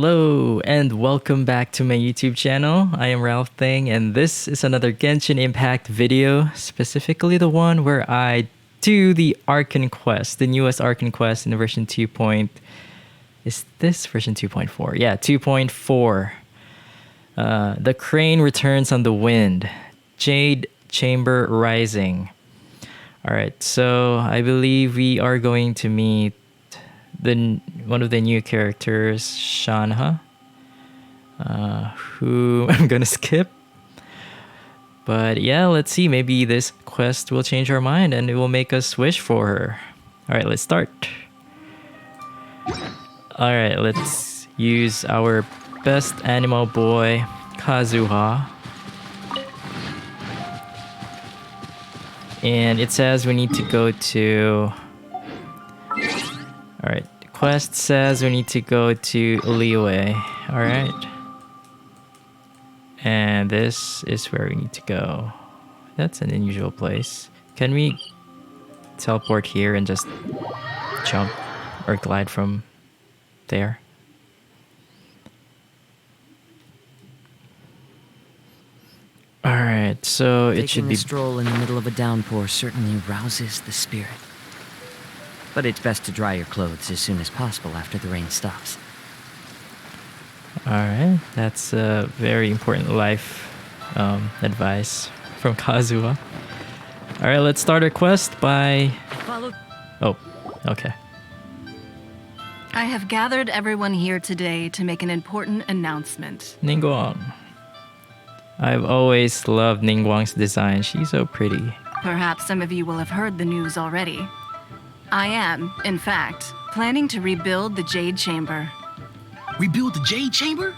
Hello and welcome back to my YouTube channel. I am RalphThing and this is another Genshin Impact video, specifically the one where I do the Archon Quest, the newest Archon Quest in version 2. Is this version 2.4? Yeah, 2.4. The crane returns on the wind. Jade Chamber Rising. Alright, so I believe we are going to meet one of the new characters, Shenhe, who I'm gonna skip. But yeah, let's see. Maybe this quest will change our mind and it will make us wish for her. Alright, let's start. Alright, let's use our best animal boy, Kazuha. And it says we need to go to... Alright, quest says we need to go to Liyue. Alright. And this is where we need to go. That's an unusual place. Can we teleport here and just jump or glide from there? Alright, so it should be... Taking a stroll in the middle of a downpour certainly rouses the spirit. But it's best to dry your clothes as soon as possible after the rain stops. Alright, that's a very important life advice from Kazuha. Alright, let's start our quest by... Follow. Oh, okay. I have gathered everyone here today to make an important announcement. Ningguang. I've always loved Ningguang's design. She's so pretty. Perhaps some of you will have heard the news already. I am, in fact, planning to rebuild the Jade Chamber. Rebuild the Jade Chamber?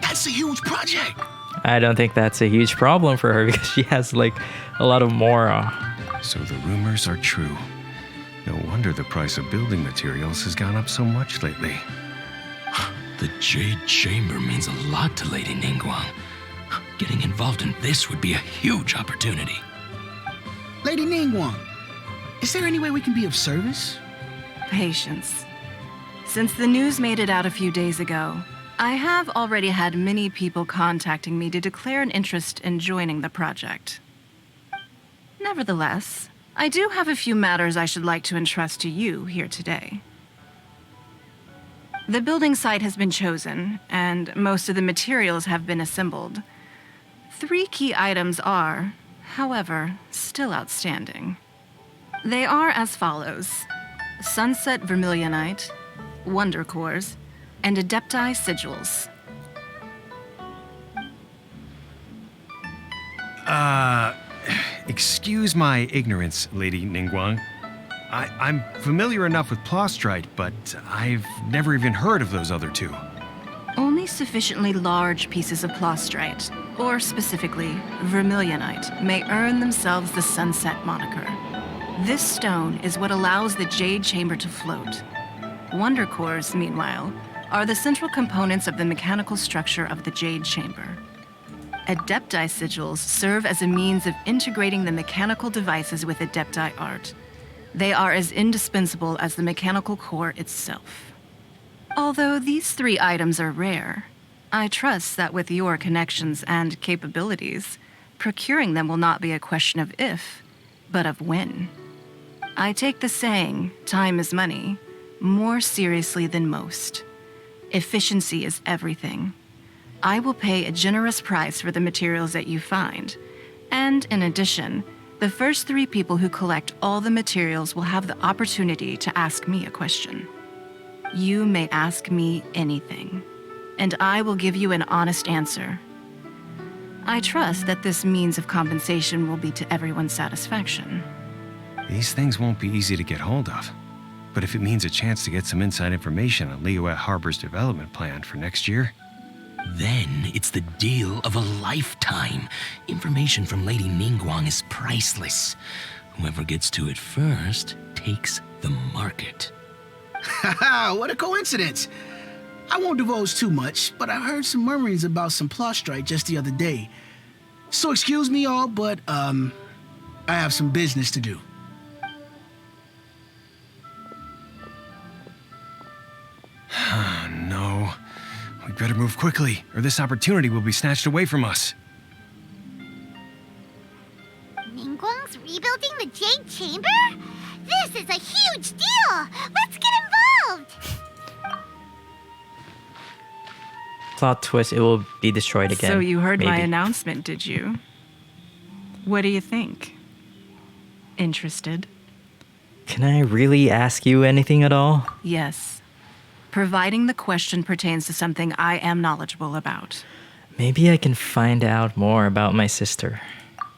That's a huge project. I don't think that's a huge problem for her because she has like a lot of mora. So the rumors are true. No wonder the price of building materials has gone up so much lately. The Jade Chamber means a lot to Lady Ningguang. Getting involved in this would be a huge opportunity. Lady Ningguang, is there any way we can be of service? Patience. Since the news made it out a few days ago, I have already had many people contacting me to declare an interest in joining the project. Nevertheless, I do have a few matters I should like to entrust to you here today. The building site has been chosen, and most of the materials have been assembled. 3 key items are, however, still outstanding. They are as follows: Sunset Vermilionite, Wonder Cores, and Adepti Sigils. Excuse my ignorance, Lady Ningguang. I'm familiar enough with Plostrite, but I've never even heard of those other 2. Only sufficiently large pieces of Plostrite, or specifically Vermilionite, may earn themselves the Sunset moniker. This stone is what allows the Jade Chamber to float. Wonder Cores, meanwhile, are the central components of the mechanical structure of the Jade Chamber. Adepti Sigils serve as a means of integrating the mechanical devices with Adepti art. They are as indispensable as the mechanical core itself. Although these 3 items are rare, I trust that with your connections and capabilities, procuring them will not be a question of if, but of when. I take the saying, time is money, more seriously than most. Efficiency is everything. I will pay a generous price for the materials that you find, and in addition, the first 3 people who collect all the materials will have the opportunity to ask me a question. You may ask me anything, and I will give you an honest answer. I trust that this means of compensation will be to everyone's satisfaction. These things won't be easy to get hold of. But if it means a chance to get some inside information on Liyue Harbor's development plan for next year... Then it's the deal of a lifetime. Information from Lady Ningguang is priceless. Whoever gets to it first takes the market. Haha, what a coincidence. I won't divulge too much, but I heard some murmurings about some Plostrite just the other day. So excuse me all, but I have some business to do. No. Better move quickly, or this opportunity will be snatched away from us. Ningguang's rebuilding the Jade Chamber? This is a huge deal! Let's get involved! Plot twist, it will be destroyed again. So you heard my maybe. announcement, did you? What do you think? Interested? Can I really ask you anything at all? Yes. Providing the question pertains to something I am knowledgeable about. Maybe I can find out more about my sister.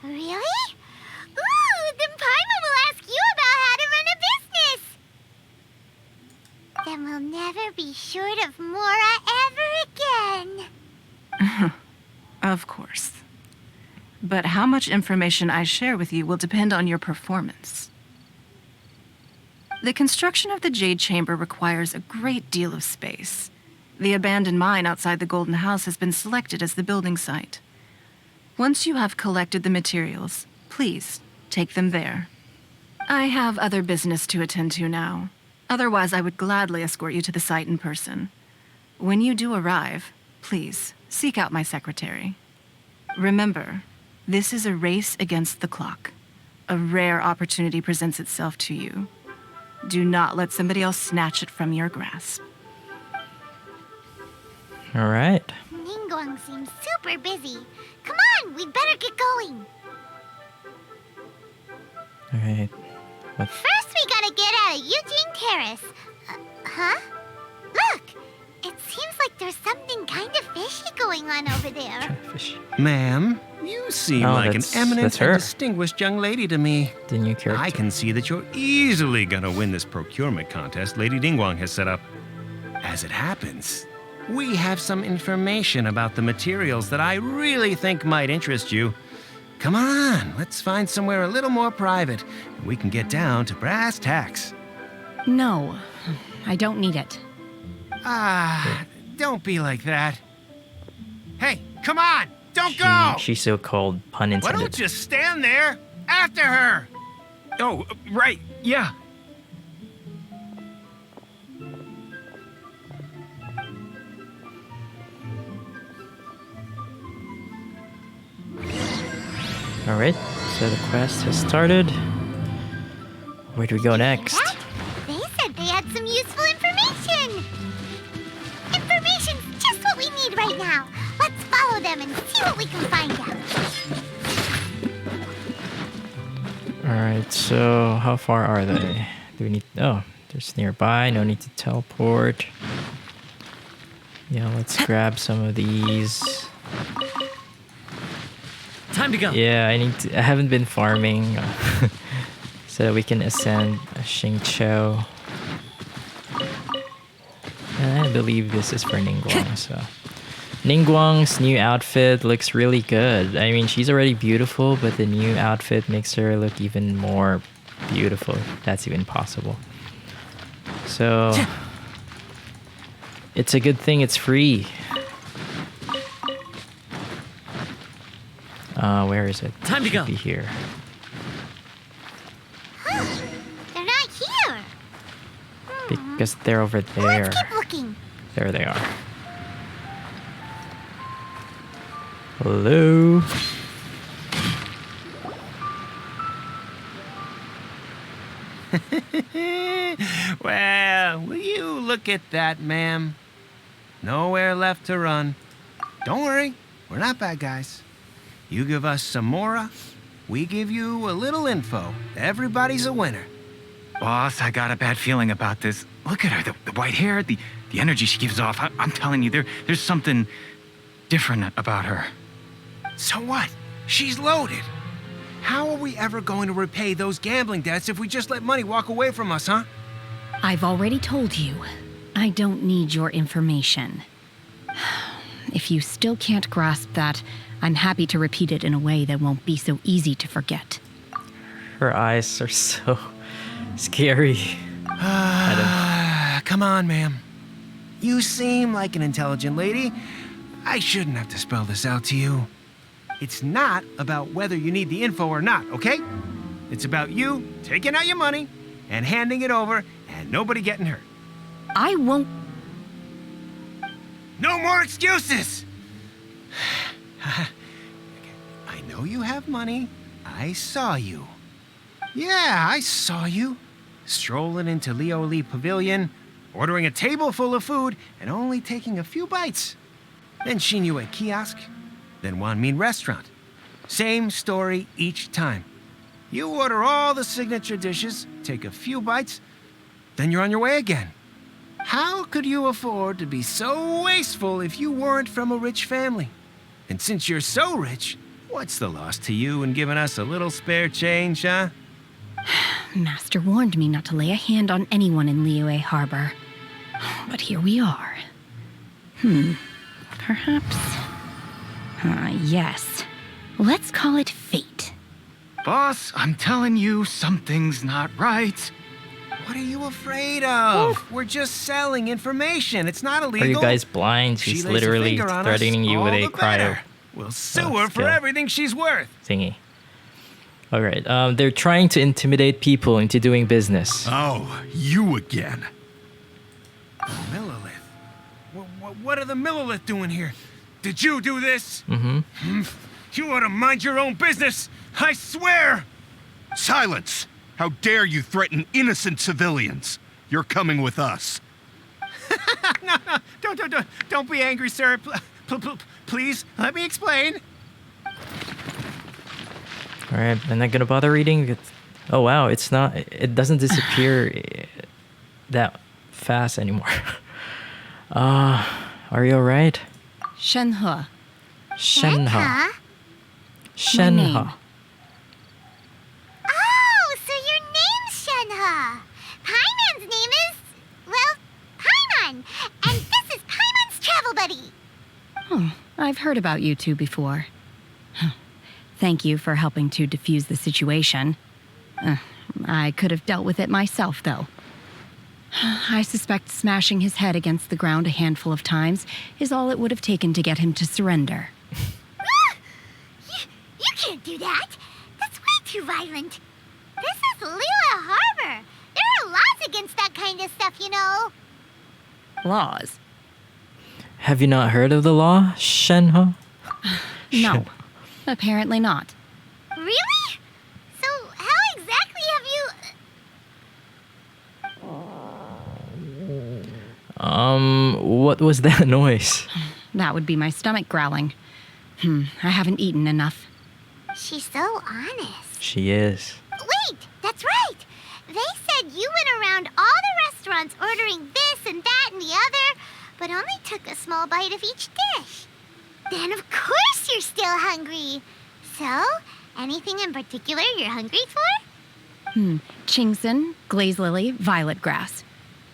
Really? Ooh, then Paimon will ask you about how to run a business! Then we'll never be short of Mora ever again. Of course. But how much information I share with you will depend on your performance. The construction of the Jade Chamber requires a great deal of space. The abandoned mine outside the Golden House has been selected as the building site. Once you have collected the materials, please take them there. I have other business to attend to now. Otherwise, I would gladly escort you to the site in person. When you do arrive, please seek out my secretary. Remember, this is a race against the clock. A rare opportunity presents itself to you. Do not let somebody else snatch it from your grasp. All right. Ningguang seems super busy. Come on, we'd better get going. All right. First, we gotta get out of Eugene Terrace. Huh? Look! It seems like there's something kind of fishy going on over there. Fish. Ma'am, you seem Oh, like an that's eminent her. and distinguished young lady to me. The new character. I can see that you're easily gonna win this procurement contest Lady Ningguang has set up. As it happens, we have some information about the materials that I really think might interest you. Come on, let's find somewhere a little more private, and we can get down to brass tacks. No, I don't need it. Ah, don't be like that. Hey, come on, don't go! She's so cold, pun Why intended. don't you stand there? After her! Oh, right, yeah. All right, so the quest has started. Where do we go next? That? They said they had some useful information. Information's just what we need right now. Let's follow them and see what we can find out. All right, so how far are they? Do we need? Oh, there's nearby. No need to teleport. Yeah, let's grab some of these. Time to go. Yeah, I haven't been farming, so that we can ascend Xingqiu. And I believe this is for Ningguang. So, Ningguang's new outfit looks really good. I mean, she's already beautiful, but the new outfit makes her look even more beautiful. If that's even possible. So, it's a good thing it's free. Where is it? Time to Should go. be here. Huh. They're not here. Because they're over there. Let's keep looking. There they are. Hello? Well, will you look at that, ma'am? Nowhere left to run. Don't worry, we're not bad guys. You give us some Mora, we give you a little info. Everybody's a winner. Boss, I got a bad feeling about this. Look at her, the white hair, the energy she gives off. I'm telling you, there's something different about her. So what? She's loaded. How are we ever going to repay those gambling debts if we just let money walk away from us, huh? I've already told you, I don't need your information. If you still can't grasp that, I'm happy to repeat it in a way that won't be so easy to forget. Her eyes are so scary. Come on, ma'am. You seem like an intelligent lady. I shouldn't have to spell this out to you. It's not about whether you need the info or not, okay? It's about you taking out your money and handing it over and nobody getting hurt. I won't... No more excuses! I know you have money. I saw you. Yeah, I saw you. Strolling into Leo Lee Pavilion, ordering a table full of food, and only taking a few bites. Then Shinue Kiosk, then Wanmin Restaurant. Same story each time. You order all the signature dishes, take a few bites, then you're on your way again. How could you afford to be so wasteful if you weren't from a rich family? And since you're so rich, what's the loss to you in giving us a little spare change, huh? Master warned me not to lay a hand on anyone in Liyue Harbor. But here we are. Perhaps... yes. Let's call it fate. Boss, I'm telling you, something's not right. What are you afraid of? We're just selling information. It's not illegal. Are you guys blind? She She's lays a literally finger on us, threatening you with all a the cryo better. We'll sue her for skill. everything she's worth. thingy. All right. They're trying to intimidate people into doing business. Oh, you again. Millilith. What are the Millilith doing here? Did you do this? Mm-hmm. You ought to mind your own business. I swear. Silence! How dare you threaten innocent civilians? You're coming with us. No, don't be angry, sir. Please, let me explain. All right. I'm not gonna bother reading. Oh wow, it's not. It doesn't disappear that fast anymore. Are you alright? Shenhe. Shenhe. My name. Shenhe. Oh, so your name's Shenhe. Paimon's name is, well, Paimon. And this is Paimon's travel buddy. Oh, I've heard about you two before. Thank you for helping to defuse the situation. I could have dealt with it myself, though. I suspect smashing his head against the ground a handful of times is all it would have taken to get him to surrender. You can't do that. That's way too violent. This is Liyue Harbor. There are laws against that kind of stuff, you know. Laws? Have you not heard of the law, Shenhe? No, apparently not. Really? So how exactly have you... What was that noise? That would be my stomach growling. I haven't eaten enough. She's so honest. She is. Wait, that's right. They said you went around all the restaurants ordering this and that and the other, but only took a small bite of each dish. Then of course you're still hungry. So, anything in particular you're hungry for? Chingson, glaze lily, violet grass.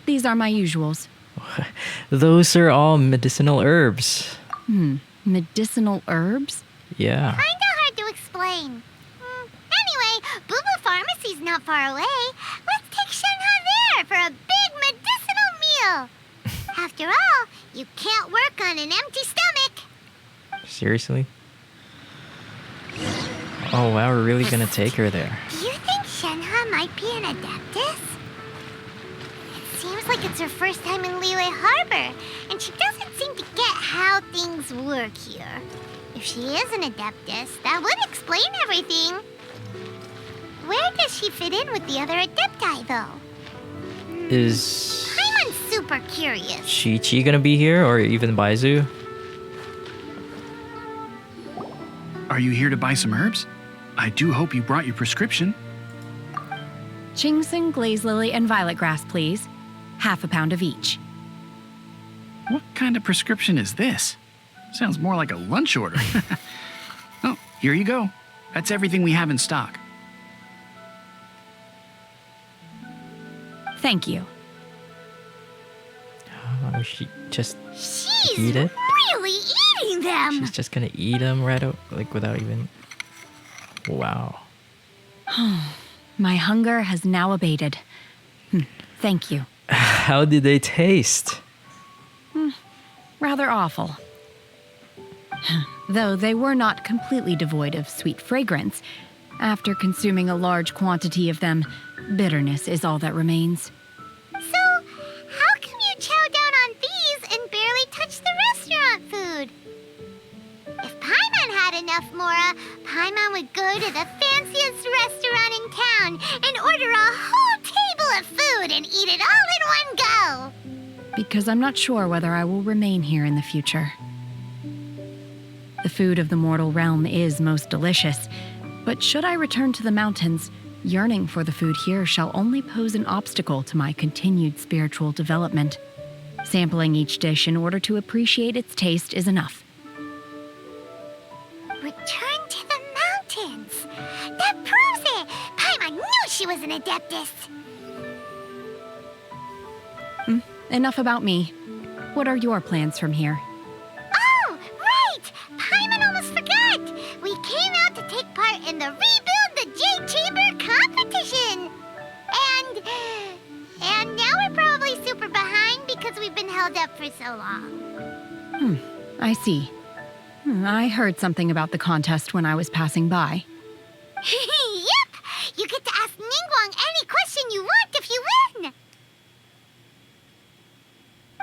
These are my usuals. Those are all medicinal herbs. Medicinal herbs? Yeah. Kinda hard to explain. Anyway, Boo Boo Pharmacy's not far away. Let's take Shenhe there for a big medicinal meal. After all, you can't work on an empty stomach. Seriously? Oh wow, we're really gonna take her there. Do you think Shenhe might be an Adeptus? It seems like it's her first time in Liyue Harbor, and she doesn't seem to get how things work here. If she is an Adeptus, that would explain everything. Where does she fit in with the other Adepti, though? Is Paimon's super curious. Chi-Chi gonna be here, or even Baizu? Are you here to buy some herbs? I do hope you brought your prescription. Chingson, glaze lily, and violet grass, please. Half a pound of each. What kind of prescription is this? Sounds more like a lunch order. Oh, here you go. That's everything we have in stock. Thank you. Oh, she just She's eat it? really eating them. She's just gonna eat them right out, like without even. Wow. My hunger has now abated. Thank you. How did they taste? Rather awful. Though they were not completely devoid of sweet fragrance. After consuming a large quantity of them, bitterness is all that remains. So, how come you chow down on these and barely touch the rest Mora, Paimon would go to the fanciest restaurant in town and order a whole table of food and eat it all in one go. Because I'm not sure whether I will remain here in the future. The food of the mortal realm is most delicious, but should I return to the mountains, yearning for the food here shall only pose an obstacle to my continued spiritual development. Sampling each dish in order to appreciate its taste is enough. Return to the mountains. That proves it. Paimon knew she was an Adeptus. Enough about me. What are your plans from here? Oh, right! Paimon almost forgot. We came out to take part in the Rebuild the Jade Chamber competition. And now we're probably super behind because we've been held up for so long. I see. I heard something about the contest when I was passing by. Yep! You get to ask Ningguang any question you want if you win!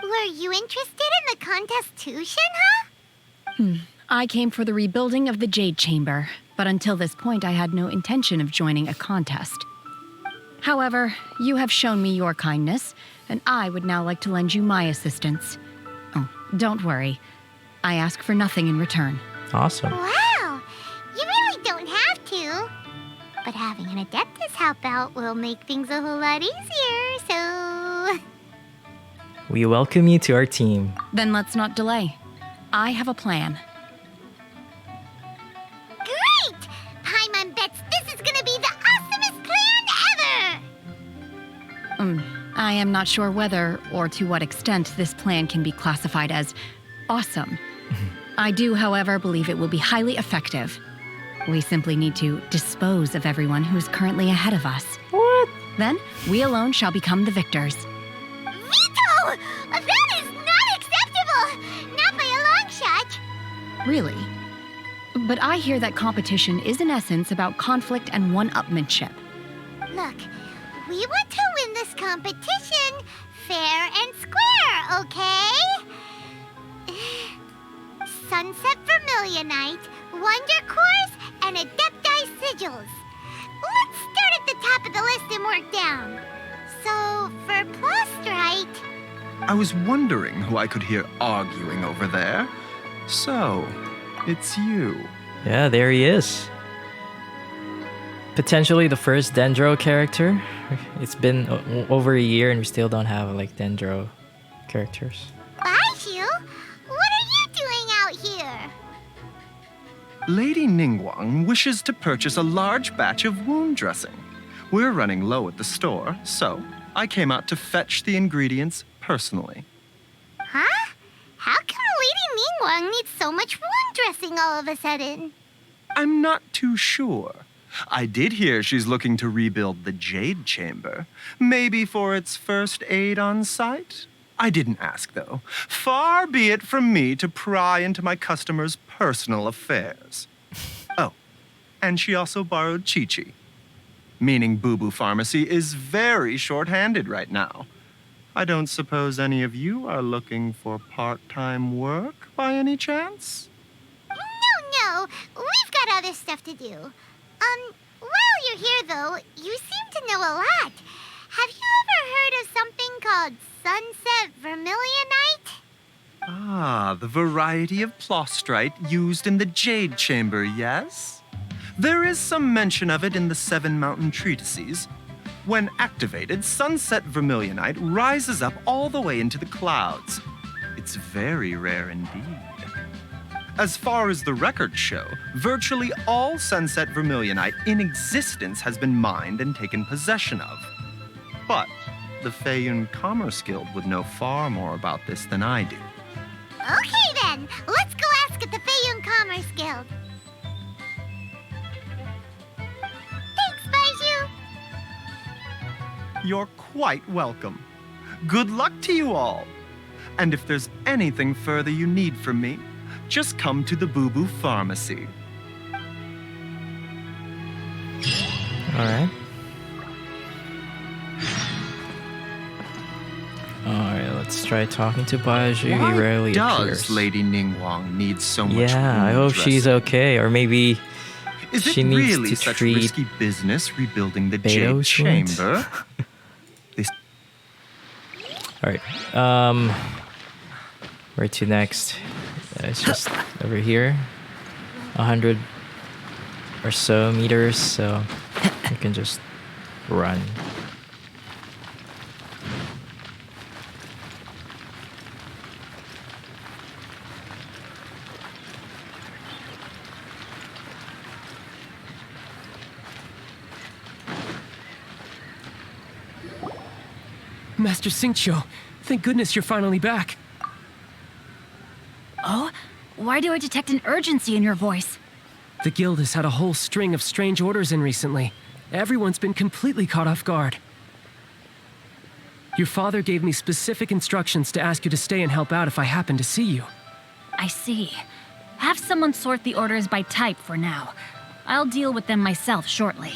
Were you interested in the contest too, Shenhe? I came for the rebuilding of the Jade Chamber, but until this point I had no intention of joining a contest. However, you have shown me your kindness, and I would now like to lend you my assistance. Oh, don't worry. I ask for nothing in return. Awesome. Wow! You really don't have to. But having an Adeptus help out will make things a whole lot easier, so... We welcome you to our team. Then let's not delay. I have a plan. Great! Paimon bets this is gonna be the awesomest plan ever! I am not sure whether or to what extent this plan can be classified as awesome. I do, however, believe it will be highly effective. We simply need to dispose of everyone who is currently ahead of us. What? Then, we alone shall become the victors. Veto! That is not acceptable! Not by a long shot! Really? But I hear that competition is in essence about conflict and one-upmanship. Look, we want to win this competition fair and square, okay? Sunset Vermilionite, Wonder Cores, and Adepti Sigils. Let's start at the top of the list and work down. So, for Plastrite... I was wondering who I could hear arguing over there. So, it's you. Yeah, there he is. Potentially the first Dendro character. It's been over a year and we still don't have like Dendro characters. Baiju? What are you doing out here? Lady Ningguang wishes to purchase a large batch of wound dressing. We're running low at the store, so I came out to fetch the ingredients personally. Huh? How come Lady Ningguang needs so much wound dressing all of a sudden? I'm not too sure. I did hear she's looking to rebuild the Jade Chamber, maybe for its first aid on site. I didn't ask, though. Far be it from me to pry into my customers' personal affairs. Oh, and she also borrowed Chi-Chi, meaning Boo-Boo Pharmacy is very short-handed right now. I don't suppose any of you are looking for part-time work by any chance? No, we've got other stuff to do. While you're here, though, you seem to know a lot. Have you ever heard of something called Sunset Vermilionite? Ah, the variety of Plastrite used in the Jade Chamber, yes? There is some mention of it in the Seven Mountain Treatises. When activated, Sunset Vermilionite rises up all the way into the clouds. It's very rare indeed. As far as the records show, virtually all Sunset Vermilionite in existence has been mined and taken possession of. But the Feiyun Commerce Guild would know far more about this than I do. Okay then, let's go ask at the Feiyun Commerce Guild. Thanks, Baiju. You're quite welcome. Good luck to you all. And if there's anything further you need from me, just come to the Boo-Boo Pharmacy. Alright, let's try talking to Baiju. Why He rarely does appears. Lady Ningguang need so much Yeah, I wound hope she's dressing? okay. Or maybe Is she it needs really to such treat risky business rebuilding the Beto's Jade wounds? Chamber? This Alright, where to next? It's just over here. 100 or so meters, so you can just run. Master Xingqiu, thank goodness you're finally back. Oh? Why do I detect an urgency in your voice? The guild has had a whole string of strange orders in recently. Everyone's been completely caught off guard. Your father gave me specific instructions to ask you to stay and help out if I happen to see you. I see. Have someone sort the orders by type for now. I'll deal with them myself shortly.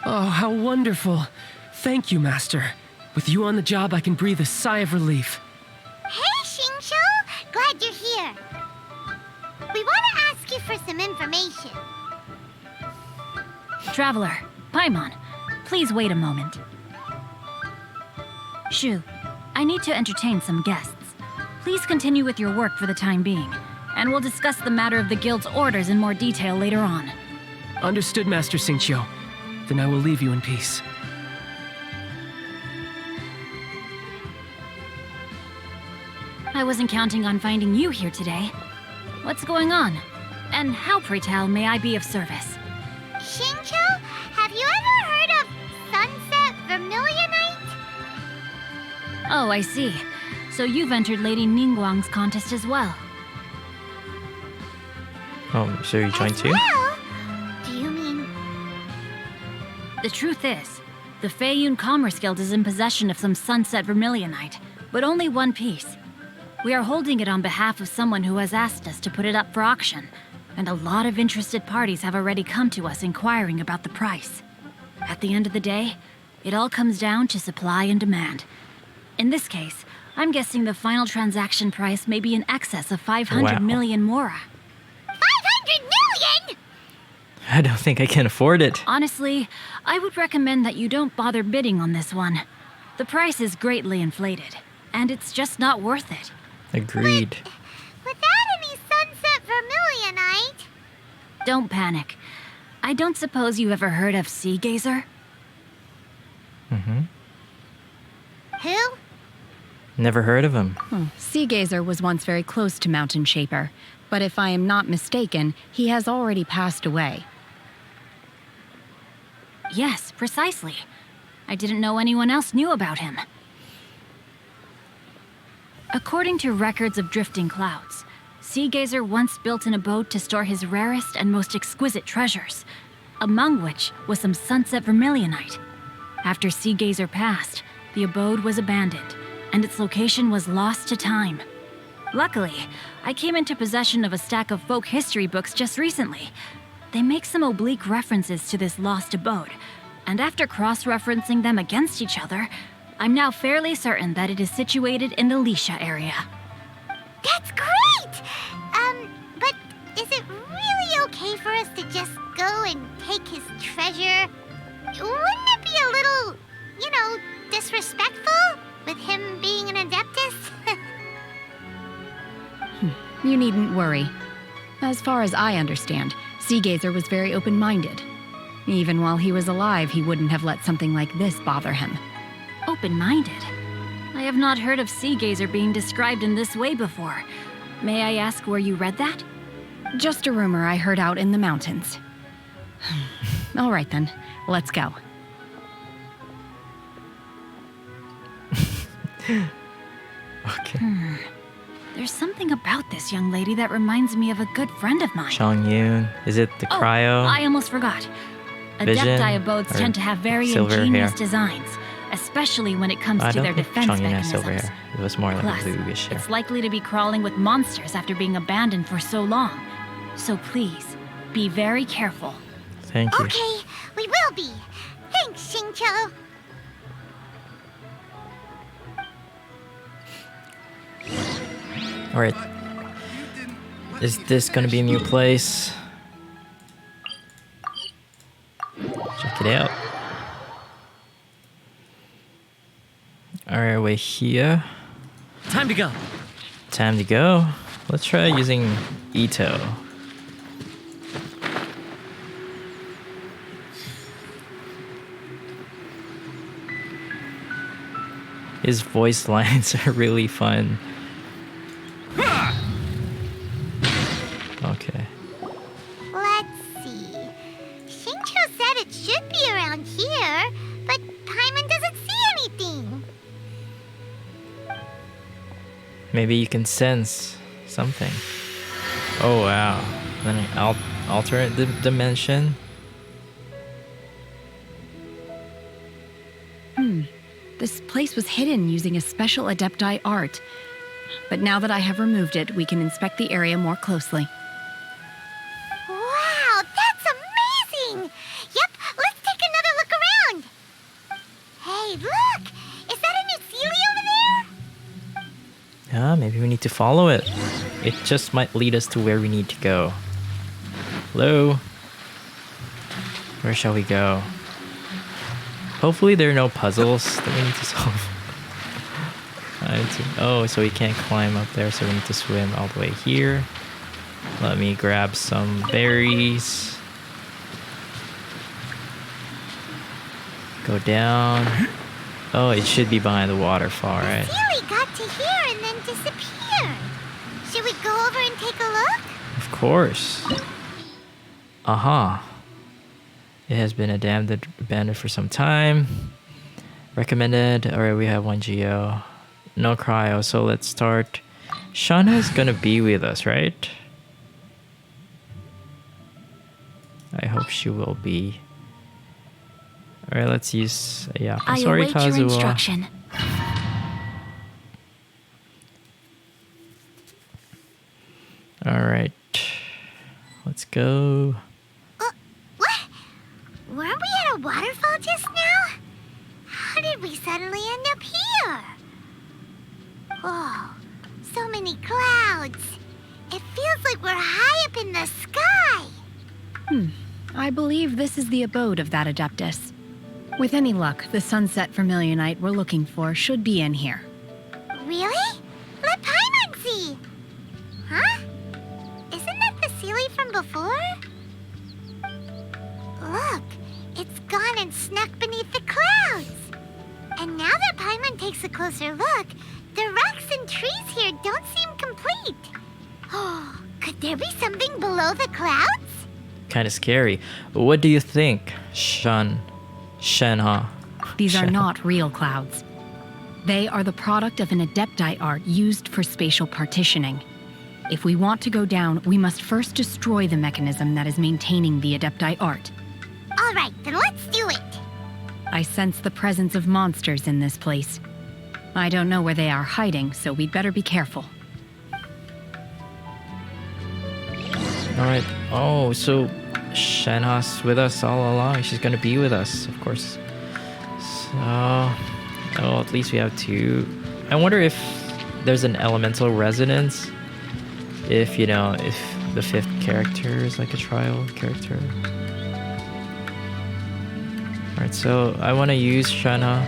Oh, how wonderful. Thank you, Master. With you on the job, I can breathe a sigh of relief. Hey, Xingqiu! Glad you're here. We want to ask you for some information. Traveler, Paimon, please wait a moment. Shu, I need to entertain some guests. Please continue with your work for the time being, and we'll discuss the matter of the guild's orders in more detail later on. Understood, Master Xingqiu. Then I will leave you in peace. I wasn't counting on finding you here today. What's going on? And how, pray tell, may I be of service? Xingqiu, have you ever heard of Sunset Vermilionite? Oh, I see. So you've entered Lady Ningguang's contest as well. Oh, so you're trying As to? well? Do you mean... The truth is, the Feiyun Commerce Guild is in possession of some Sunset Vermilionite, but only one piece. We are holding it on behalf of someone who has asked us to put it up for auction, and a lot of interested parties have already come to us inquiring about the price. At the end of the day, it all comes down to supply and demand. In this case, I'm guessing the final transaction price may be in excess of 500 Wow. million mora. 500 million?! I don't think I can afford it. Honestly, I would recommend that you don't bother bidding on this one. The price is greatly inflated, and it's just not worth it. Agreed. Without any Sunset Vermilionite... Don't panic. I don't suppose you ever heard of Sea Gazer? Mm-hmm. Who? Never heard of him. Sea Gazer was once very close to Mountain Shaper, but if I am not mistaken, he has already passed away. Yes, precisely. I didn't know anyone else knew about him. According to records of drifting clouds, Sea Gazer once built an abode to store his rarest and most exquisite treasures, among which was some Sunset Vermilionite. After Sea Gazer passed, the abode was abandoned, and its location was lost to time. Luckily, I came into possession of a stack of folk history books just recently. They make some oblique references to this lost abode, and after cross-referencing them against each other, I'm now fairly certain that it is situated in the Lisha area. That's great! But is it really okay for us to just go and take his treasure? Wouldn't it be a little, disrespectful with him being an Adeptus? You needn't worry. As far as I understand, Sea Gazer was very open-minded. Even while he was alive, he wouldn't have let something like this bother him. Open-minded? I have not heard of Sea Gazer being described in this way before. May I ask where you read that? Just a rumor I heard out in the mountains. All right then, let's go. Okay. There's something about this young lady that reminds me of a good friend of mine. Chongyun. Is it the cryo? I almost forgot. Vision Adepti abodes or tend to have very silver ingenious hair? designs, especially when it comes I to don't their think defense Chongyun has silver mechanisms. hair. It was more like Plus, a bluish hair. it's likely to be crawling with monsters after being abandoned for so long. So please, be very careful. Thank you. Okay, we will be. Thanks, Xingqiu. Alright. Is this gonna be a new place? Check it out. Alright, we're here. Time to go. Time to go. Let's try using Ito. His voice lines are really fun. Okay. Let's see. Shincho said it should be around here, but Paimon doesn't see anything. Maybe you can sense something. Oh wow. Then an alternate dimension. This place was hidden using a special Adepti art. But now that I have removed it, we can inspect the area more closely. Wow, that's amazing! Yep, let's take another look around. Hey, look! Is that a new Sealy over there? Yeah, maybe we need to follow it. It just might lead us to where we need to go. Hello? Where shall we go? Hopefully there are no puzzles that we need to solve. Oh, so we can't climb up there, so we need to swim all the way here. Let me grab some berries. Go down. Oh, it should be behind the waterfall, right? Sealy got to here and then disappeared. Should we go over and take a look? Of course. It has been abandoned for some time. Recommended. Alright, we have 1 geo. No cryo, so let's start. Shenhe is gonna be with us, right? I hope she will be. Alright, let's use... Yeah, I'm I sorry, await Kazuo. your instruction. Alright. Let's go. What? Weren't we at a waterfall just now? How did we suddenly end up here? Oh, so many clouds. It feels like we're high up in the sky. I believe this is the abode of that Adeptus. With any luck, the sunset vermilionite we're looking for should be in here. Really? Let Paimon see. Huh? Isn't that the Sealy from before? Look, it's gone and snuck beneath the clouds. And now that Paimon takes a closer look, the rocks and trees here don't seem complete. Oh, could there be something below the clouds? Kind of scary. What do you think, Shenhe? These are not real clouds. They are the product of an Adepti art used for spatial partitioning. If we want to go down, we must first destroy the mechanism that is maintaining the Adepti art. All right, then let's do it. I sense the presence of monsters in this place. I don't know where they are hiding, so we'd better be careful. Alright. Oh, so Shenhe's with us all along. She's gonna be with us, of course. So... Oh, at least we have 2. I wonder if there's an elemental resonance. If, you know, if the 5th character is like a trial character. Alright, so I want to use Shenhe.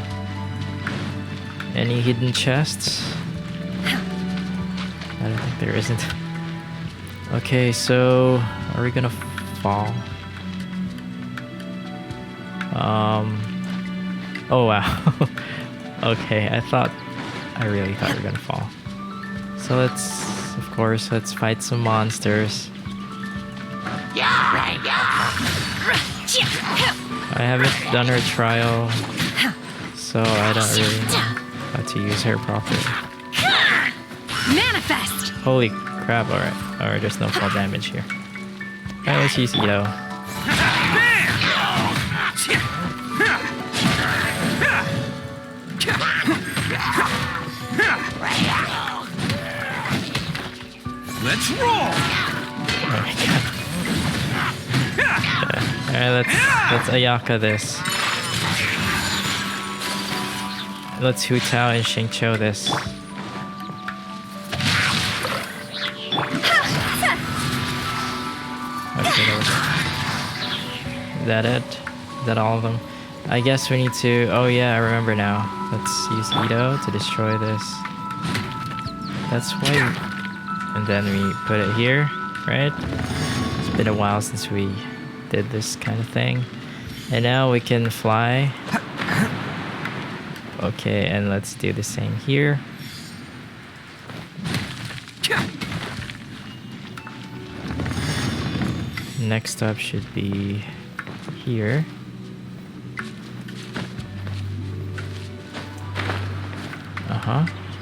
Any hidden chests? I don't think there isn't. Okay, so are we gonna fall? Oh wow. Okay, I really thought we were gonna fall. So let's fight some monsters. I haven't done her trial, so I don't really know how to use her properly. Manifest! Holy crap, alright, there's no fall damage here. Alright, let's use Ito. Let's roll! Oh my god. Alright, let's Ayaka this. Let's Hu Tao and Xingqiu this. that it? Is that all of them? I guess we need to... Oh yeah, I remember now. Let's use Ito to destroy this. That's why... And then we put it here, right? It's been a while since we did this kind of thing. And now we can fly. Okay, and let's do the same here. Next up should be here.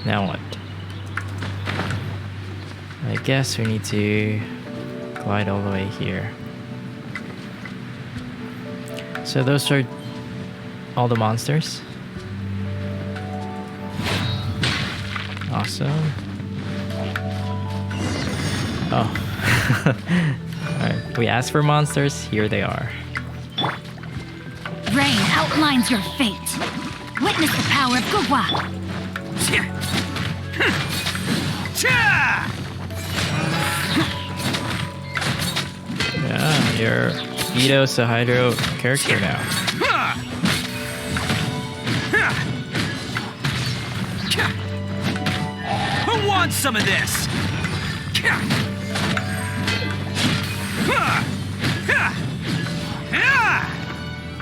Now what? I guess we need to glide all the way here. So those are all the monsters. Awesome. Oh. Alright, we asked for monsters, here they are. Rain outlines your fate. Witness the power of GOOOO. Yeah, you're Ito's a Hydro character now. Who wants some of this?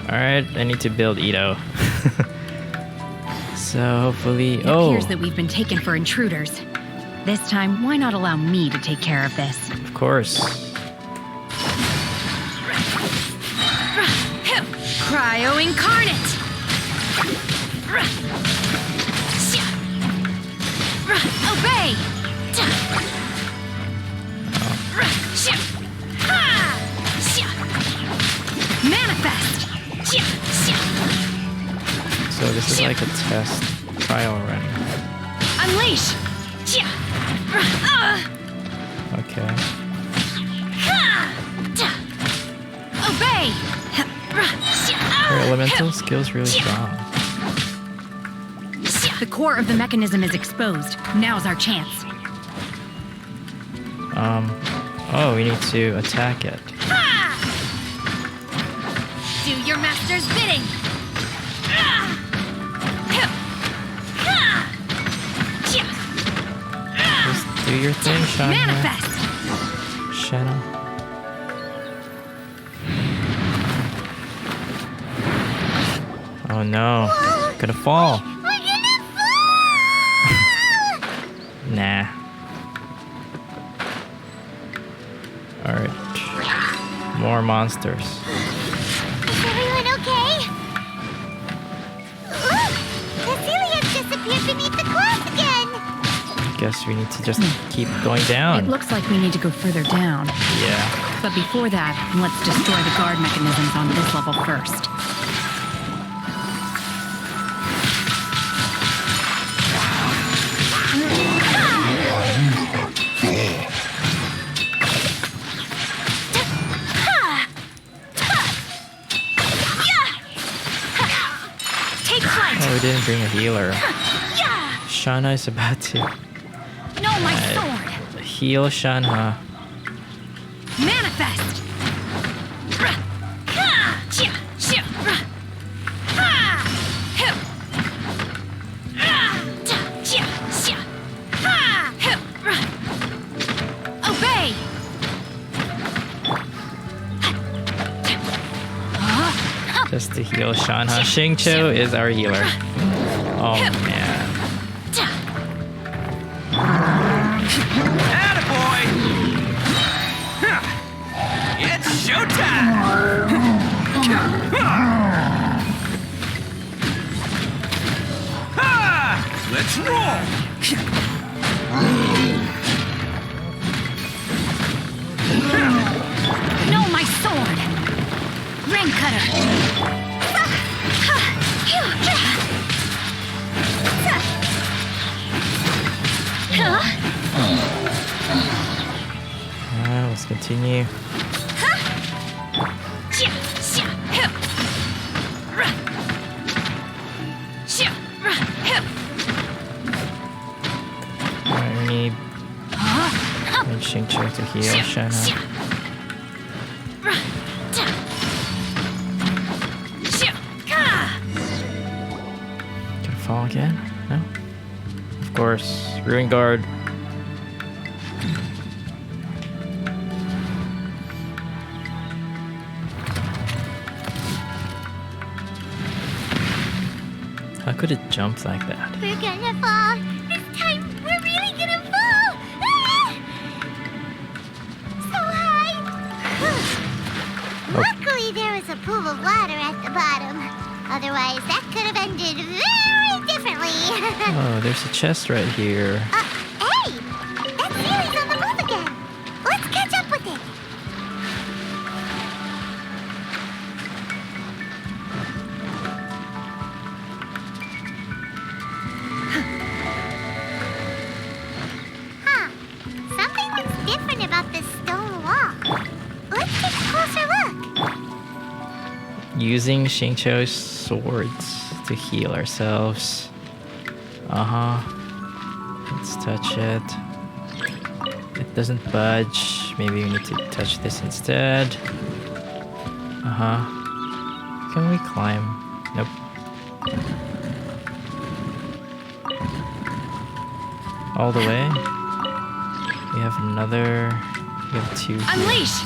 Alright, I need to build Ito. So hopefully... It appears that we've been taken for intruders. This time, why not allow me to take care of this? Of course. Cryo incarnate! Obey! Manifest! So this is like a test trial run. Unleash! Okay. Obey! Her elemental skill's really strong. The core of the mechanism is exposed. Now's our chance. Oh, we need to attack it. Do your master's bidding! Just do your thing, Shenhe. Manifest! Shenhe. Oh no, gonna fall. We're gonna fall! Nah. Alright. More monsters. Is everyone okay? Cecilia's disappeared beneath the clouds again! Guess we need to just keep going down. It looks like we need to go further down. Yeah. But before that, let's destroy the guard mechanisms on this level first. Oh, we didn't bring a healer. Shenhe is about to No, my sword! heal Shenhe. Manifest! Obey! Just to heal Shenhe. Xingqiu is our healer. Oh man. Attaboy! It's showtime! Let's roll! No, my sword! Ring cutter! Let's continue. Alright, we need Xingqiu to heal Shenhe. fall again? No? Of course. Ruin Guard. How could it jump like that? We're gonna fall. This time, we're really gonna fall. Ah! So high. Luckily, there was a pool of water at the bottom. Otherwise, that could have ended very differently. Oh, there's a chest right here. Hey! That ceiling's on the move again. Let's catch up with it. Huh. Something looks different about this stone wall. Let's take a closer look. Using Xingqiu's swords to heal ourselves. Let's touch it. It doesn't budge. Maybe we need to touch this instead. Can we climb? Nope. All the way. We have another. We have two. Unleash!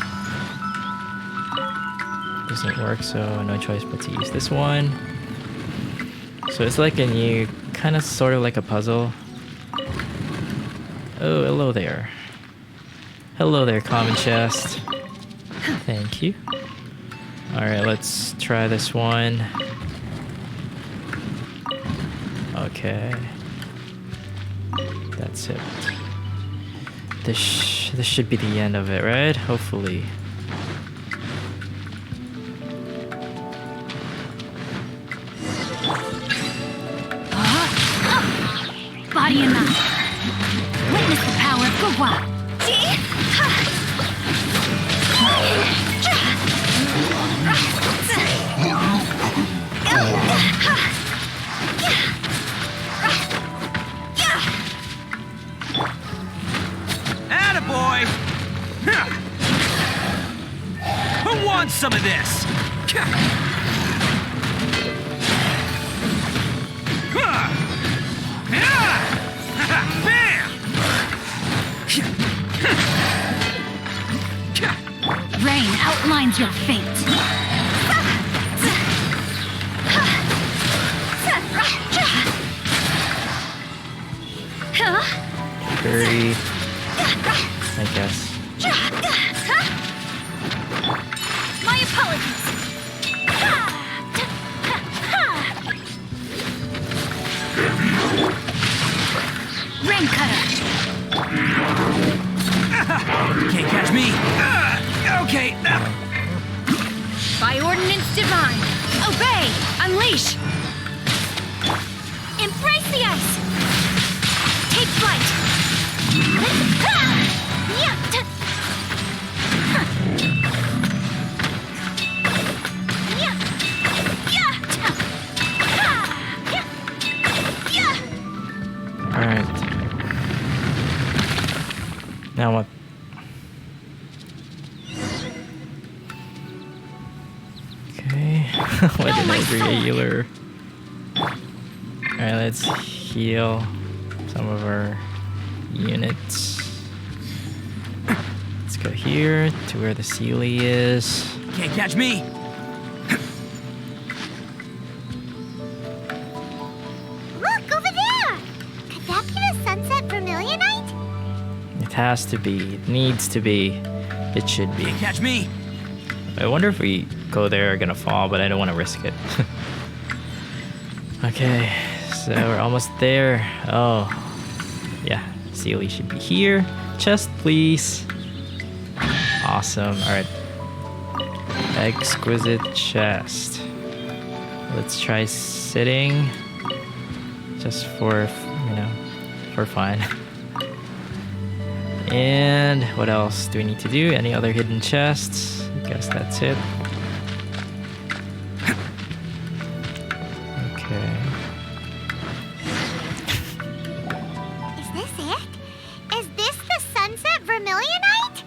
Doesn't work, so no choice but to use this one. So it's like a new, kind of sort of like a puzzle. Oh, hello there. Hello there, common chest. Thank you. Alright, let's try this one. Okay. That's it. This should be the end of it, right? Hopefully. Body and mind. Witness the power of GOOOO. Attaboy! Who wants some of this? Rain outlines your fate. Dirty. I guess. My apologies. Rain cutter. Can't catch me. Okay. By ordinance divine. Obey. Unleash. Embrace the ice. Take flight. Alright. Now what? Okay. Legendary healer. Alright, let's heal some of our units. Let's go here to where the Sealy is. Can't catch me. Look, over there! Could that be the Sunset Vermilionite? It has to be. It needs to be. It should be. Can't catch me. I wonder if we go there, we're gonna fall, but I don't want to risk it. Okay, so we're almost there. Oh, yeah. Sealy should be here. Chest, please. Awesome. All right. Exquisite chest. Let's try sitting, just for for fun. And what else do we need to do? Any other hidden chests? I guess that's it. Okay. Is this it? Is this the Sunset Vermilionite?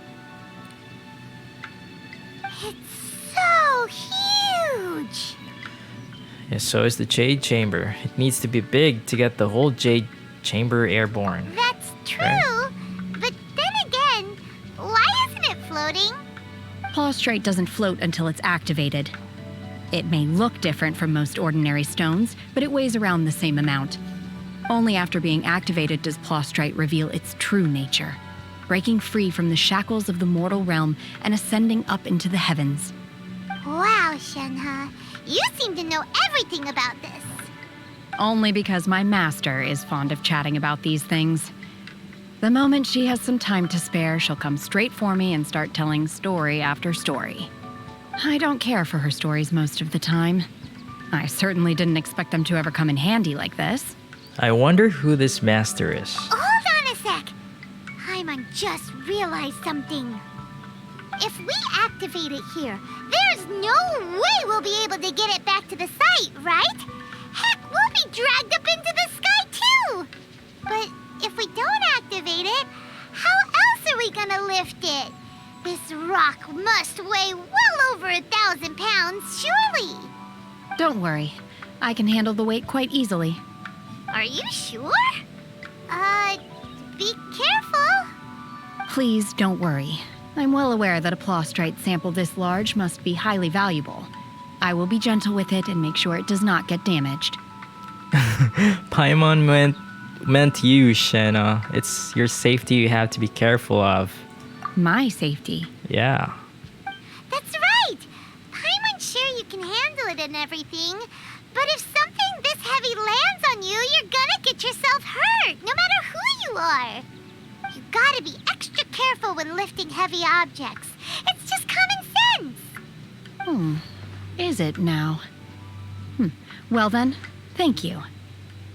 It's so huge! Yeah, so is the Jade Chamber. It needs to be big to get the whole Jade Chamber airborne. That's true, Right. but then again, why isn't it floating? Plaustrite doesn't float until it's activated. It may look different from most ordinary stones, but it weighs around the same amount. Only after being activated does Plaustrite reveal its true nature, breaking free from the shackles of the mortal realm and ascending up into the heavens. Wow, Shenhe, you seem to know everything about this. Only because my master is fond of chatting about these things. The moment she has some time to spare, she'll come straight for me and start telling story after story. I don't care for her stories most of the time. I certainly didn't expect them to ever come in handy like this. I wonder who this master is. Hold on a sec. Paimon just realized something. If we activate it here, there's no way we'll be able to get it back to the site, right? Heck, we'll be dragged up into the sky too! But if we don't activate it, how else are we gonna lift it? This rock must weigh well over 1,000 pounds, surely! Don't worry. I can handle the weight quite easily. Are you sure? Be careful. Please don't worry. I'm well aware that a plaustrite sample this large must be highly valuable. I will be gentle with it and make sure it does not get damaged. Paimon meant you, Shenhe. It's your safety you have to be careful of. My safety? Yeah. That's right! Paimon's sure you can handle it and everything, but if something this heavy lands on you, you're gonna get yourself hurt, no matter who you are. You gotta be extra careful when lifting heavy objects. It's just common sense. Is it now? Well then, thank you.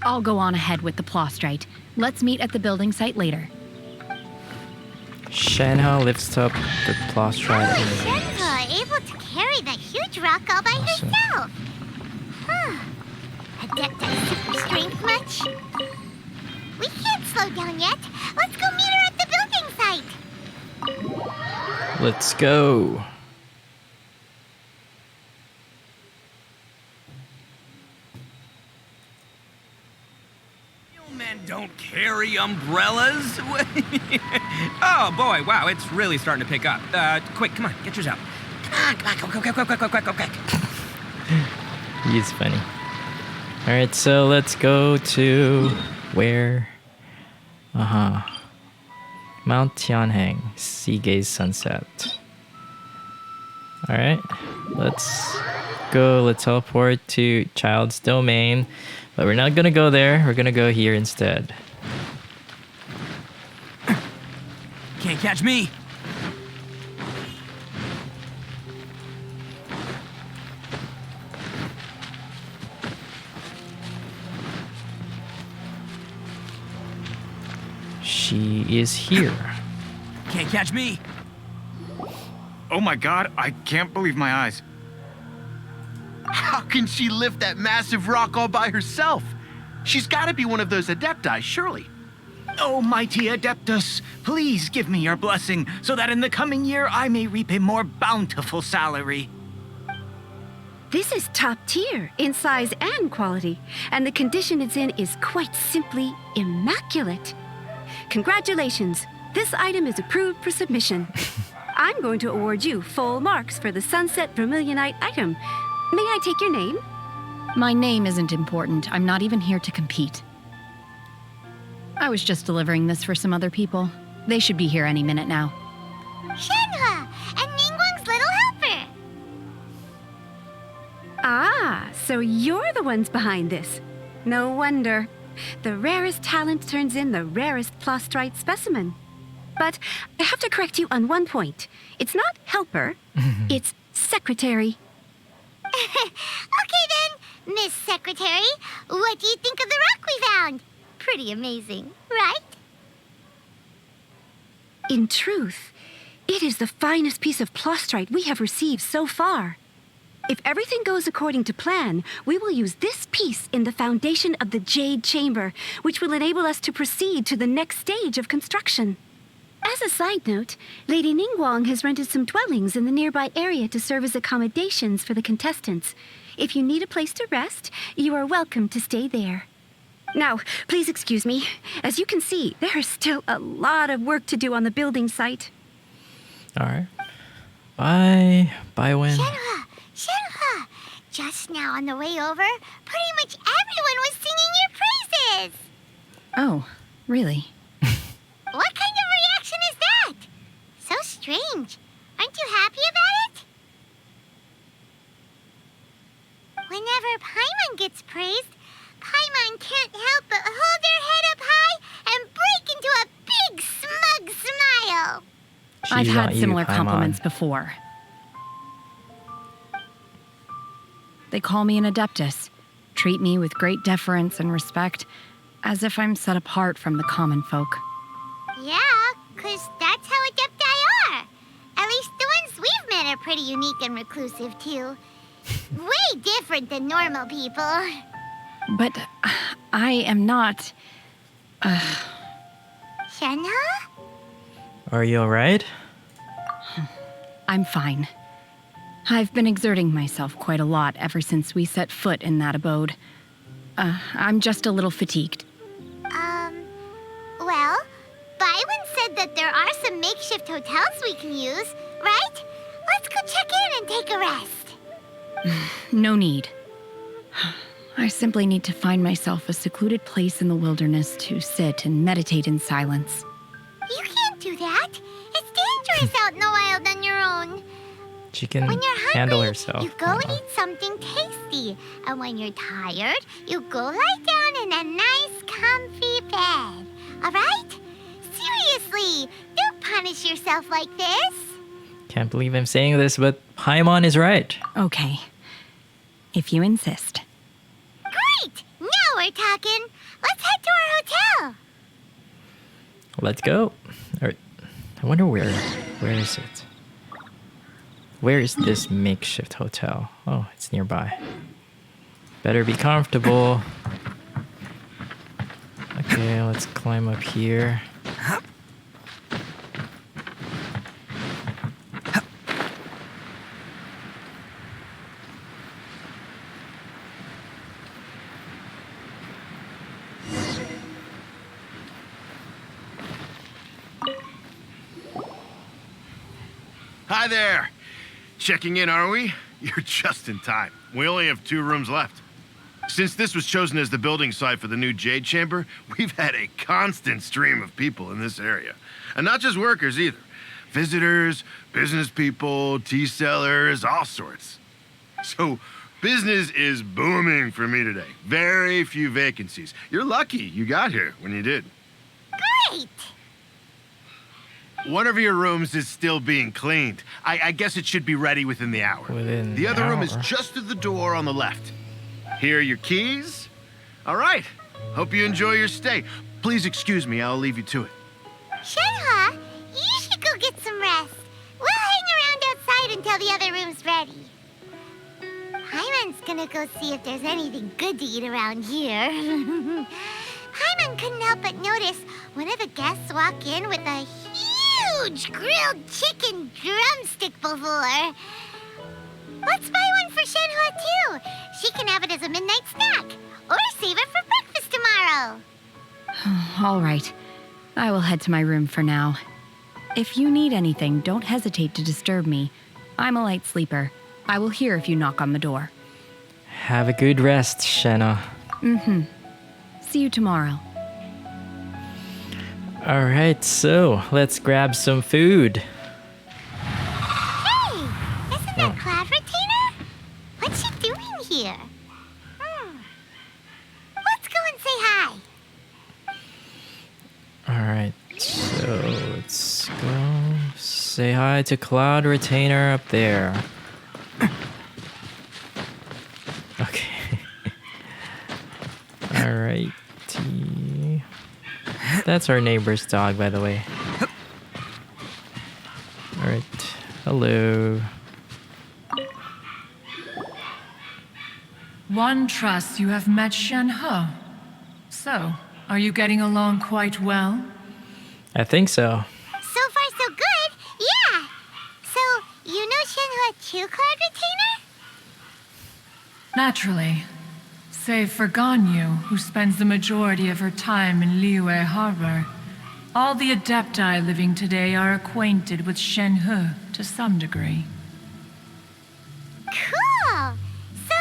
I'll go on ahead with the plaustrite. Let's meet at the building site later. Shenhe lifts up the plaustrite. Shenhe able to carry that huge rock all by herself. Adept at super strength much? We can't slow down yet. Let's go meet her at the building site. Let's go. Men don't carry umbrellas. Oh boy, wow, it's really starting to pick up. Quick, come on, get yours out. Come on, quick. He's funny. Alright, so let's go to where? Mount Tianheng, Sea Gaze Sunset. Alright, let's go. Let's teleport to Child's Domain. But we're not gonna go there, we're gonna go here instead. Can't catch me. She is here. Can't catch me. Oh my god, I can't believe my eyes. How can she lift that massive rock all by herself? She's got to be one of those adepti, surely. Oh, mighty Adeptus, please give me your blessing so that in the coming year I may reap a more bountiful salary. This is top tier in size and quality, and the condition it's in is quite simply immaculate. Congratulations, this item is approved for submission. I'm going to award you full marks for the Sunset Vermilionite item. May I take your name? My name isn't important. I'm not even here to compete. I was just delivering this for some other people. They should be here any minute now. Shenhe and Ningguang's little helper. Ah, so you're the ones behind this. No wonder. The rarest talent turns in the rarest plaustrite specimen. But I have to correct you on one point. It's not helper, it's secretary. Okay then, Miss Secretary, what do you think of the rock we found? Pretty amazing, right? In truth, it is the finest piece of plaustrite we have received so far. If everything goes according to plan, we will use this piece in the foundation of the Jade Chamber, which will enable us to proceed to the next stage of construction. As a side note, Lady Ningguang has rented some dwellings in the nearby area to serve as accommodations for the contestants. If you need a place to rest, you are welcome to stay there. Now, please excuse me. As you can see, there is still a lot of work to do on the building site. All right. Bye. Bye, Wen. Shenhe! Just now on the way over, pretty much everyone was singing your praises! Oh, really? What kind of reaction is that? So strange. Aren't you happy about it? Whenever Paimon gets praised, Paimon can't help but hold their head up high and break into a big smug smile. I've She's had not you, similar Paimon. compliments before. They call me an adeptus, treat me with great deference and respect, as if I'm set apart from the common folk. Yeah, 'cause that's how adepti are. At least the ones we've met are pretty unique and reclusive, too. Way different than normal people. But I am not... Shenhe? Are you alright? I'm fine. I've been exerting myself quite a lot ever since we set foot in that abode. I'm just a little fatigued. Well, Byron said that there are some makeshift hotels we can use, right? Let's go check in and take a rest. No need. I simply need to find myself a secluded place in the wilderness to sit and meditate in silence. You can't do that. It's dangerous out in the wild on your own. She can When you're hungry, handle herself. you go and eat something tasty. And when you're tired, you go lie down in a nice, comfy bed. All right? Seriously, don't punish yourself like this. Can't believe I'm saying this, but Paimon is right. Okay. If you insist. Great! Now we're talking. Let's head to our hotel. Let's go. Alright. I wonder where is it? Where is this makeshift hotel? Oh, it's nearby. Better be comfortable. Okay, let's climb up here. Hi there. Checking in, are we? You're just in time. We only have 2 rooms left. Since this was chosen as the building site for the new Jade Chamber, we've had a constant stream of people in this area. And not just workers either. Visitors, business people, tea sellers, all sorts. So, business is booming for me today. Very few vacancies. You're lucky you got here when you did. Great! One of your rooms is still being cleaned. I guess it should be ready within the hour. Within the other an room is hour. just at the door on the left. Here are your keys. All right. Hope you enjoy your stay. Please excuse me, I'll leave you to it. Shenhe, you should go get some rest. We'll hang around outside until the other room's ready. Paimon's gonna go see if there's anything good to eat around here. Paimon couldn't help but notice one of the guests walk in with a huge grilled chicken drumstick before. Let's buy one for Shenhe too. She can have it as a midnight snack. Or save it for breakfast tomorrow. All right. I will head to my room for now. If you need anything, don't hesitate to disturb me. I'm a light sleeper. I will hear if you knock on the door. Have a good rest, Shenhe. Mm-hmm. See you tomorrow. Alright, so let's grab some food. Hey, isn't that Cloud Retainer? What's she doing here? Let's go and say hi. Alright, so let's go say hi to Cloud Retainer up there. Okay. Alrighty. That's our neighbor's dog, by the way. Alright. Hello. One trusts you have met Shenhe. So, are you getting along quite well? I think so. So two-card retainer? Naturally. Save for Ganyu, who spends the majority of her time in Liyue Harbor. All the Adepti living today are acquainted with Shenhe to some degree. Cool! So,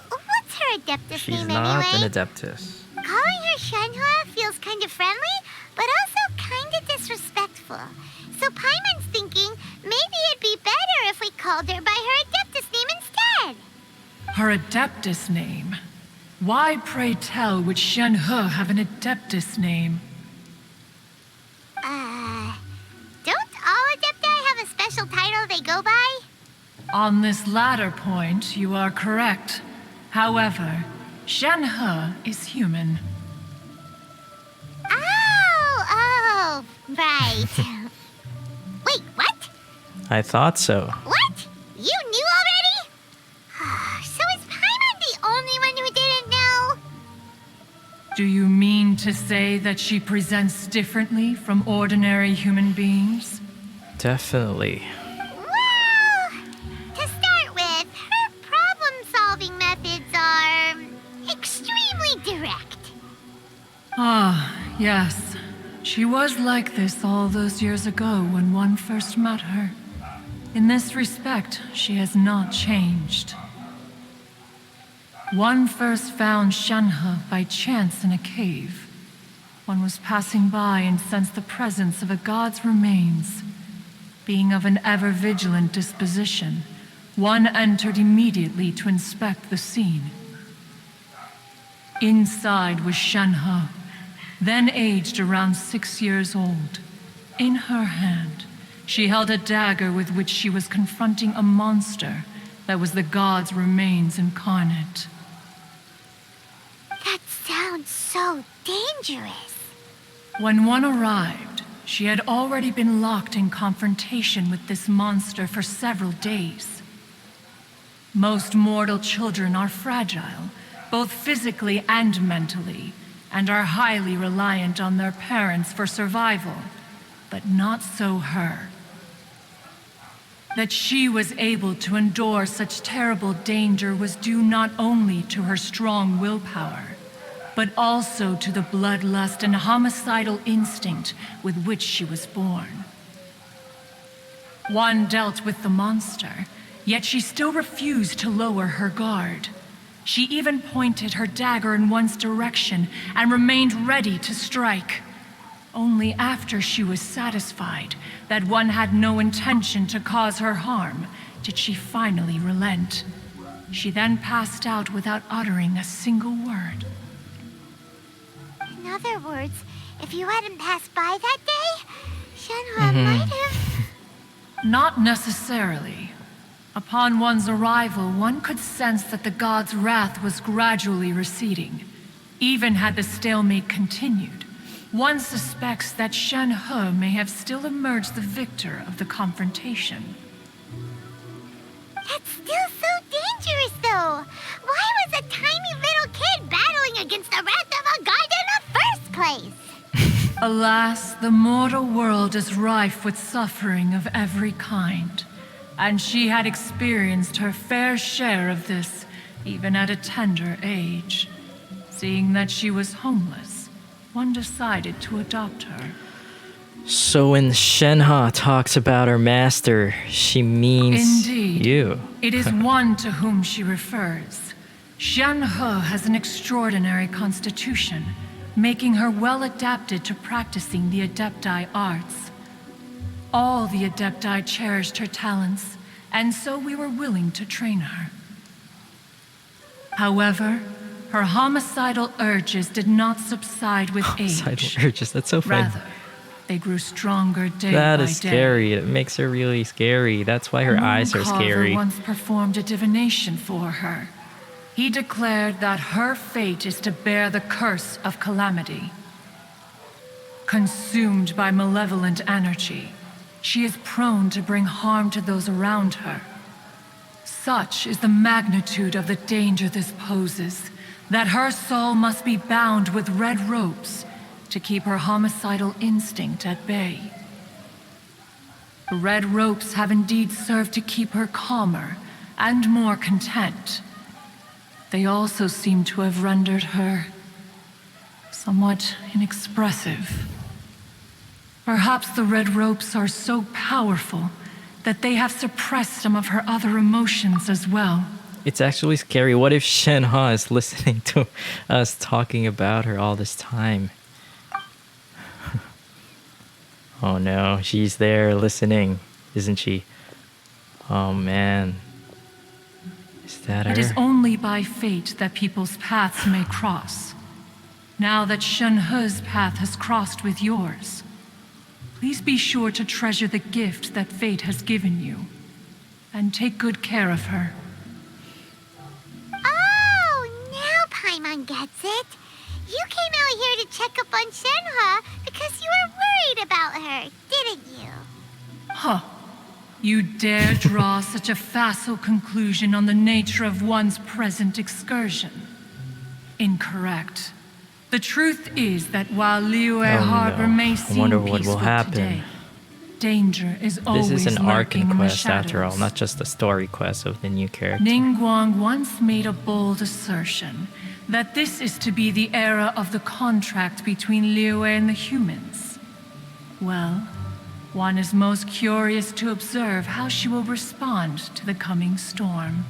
what's her Adeptus She's name not anyway? an Adeptus. Calling her Shenhe feels kind of friendly, but also kind of disrespectful. So Paimon's thinking maybe it'd be better if we called her by her Adeptus name instead. Her Adeptus name? Why, pray tell, would Shenhe have an Adeptus name? Don't all Adepti have a special title they go by? On this latter point, you are correct. However, Shenhe is human. Oh, right. Wait, what? I thought so. What? You knew already? So is Paimon the only one who didn't know? Do you mean to say that she presents differently from ordinary human beings? Definitely. Well, to start with, her problem-solving methods are extremely direct. Ah, yes. She was like this all those years ago when one first met her. In this respect, she has not changed. One first found Shenhe by chance in a cave. One was passing by and sensed the presence of a god's remains. Being of an ever-vigilant disposition, one entered immediately to inspect the scene. Inside was Shenhe, then aged around 6 years old. In her hand, she held a dagger with which she was confronting a monster that was the god's remains incarnate. That sounds so dangerous. When one arrived, she had already been locked in confrontation with this monster for several days. Most mortal children are fragile, both physically and mentally, and are highly reliant on their parents for survival, but not so her. That she was able to endure such terrible danger was due not only to her strong willpower, but also to the bloodlust and homicidal instinct with which she was born. One dealt with the monster, yet she still refused to lower her guard. She even pointed her dagger in one's direction and remained ready to strike. Only after she was satisfied that one had no intention to cause her harm did she finally relent. She then passed out without uttering a single word. In other words, if you hadn't passed by that day, Shenhe might have... Not necessarily. Upon one's arrival, one could sense that the god's wrath was gradually receding. Even had the stalemate continued, one suspects that Shenhe may have still emerged the victor of the confrontation. That's still so dangerous, though. Why was a tiny little kid battling against the wrath of a god in the first place? Alas, the mortal world is rife with suffering of every kind. And she had experienced her fair share of this, even at a tender age. Seeing that she was homeless, one decided to adopt her. So when Shenhe talks about her master, she means Indeed. you. It is one to whom she refers. Shenhe has an extraordinary constitution, making her well adapted to practicing the Adepti arts. All the Adepti cherished her talents, and so we were willing to train her. However, her homicidal urges did not subside with age. Homicidal urges, that's so funny. Rather, they grew stronger day That by is day. scary. It makes her really scary. That's why her eyes are Mooncarver scary. once performed a divination for her. He declared that her fate is to bear the curse of calamity. Consumed by malevolent energy, she is prone to bring harm to those around her. Such is the magnitude of the danger this poses, that her soul must be bound with red ropes to keep her homicidal instinct at bay. The red ropes have indeed served to keep her calmer and more content. They also seem to have rendered her somewhat inexpressive. Perhaps the red ropes are so powerful that they have suppressed some of her other emotions as well. It's actually scary. What if Shenhe is listening to us talking about her all this time? Oh no, she's there listening, isn't she? Oh man. Is that her? It is only by fate that people's paths may cross. Now that Shenhe's path has crossed with yours, please be sure to treasure the gift that fate has given you, and take good care of her. Oh, now Paimon gets it. You came out here to check up on Shenhe because you were worried about her, didn't you? Huh. You dare draw such a facile conclusion on the nature of one's present excursion? Incorrect. The truth is that while Liyue Harbor may seem wonder what peaceful will happen. today, danger is always This is an lurking Archon in the Quest after all, shadows. not just a story quest of the new character. Ningguang once made a bold assertion that this is to be the era of the contract between Liyue and the humans. Well, one is most curious to observe how she will respond to the coming storm.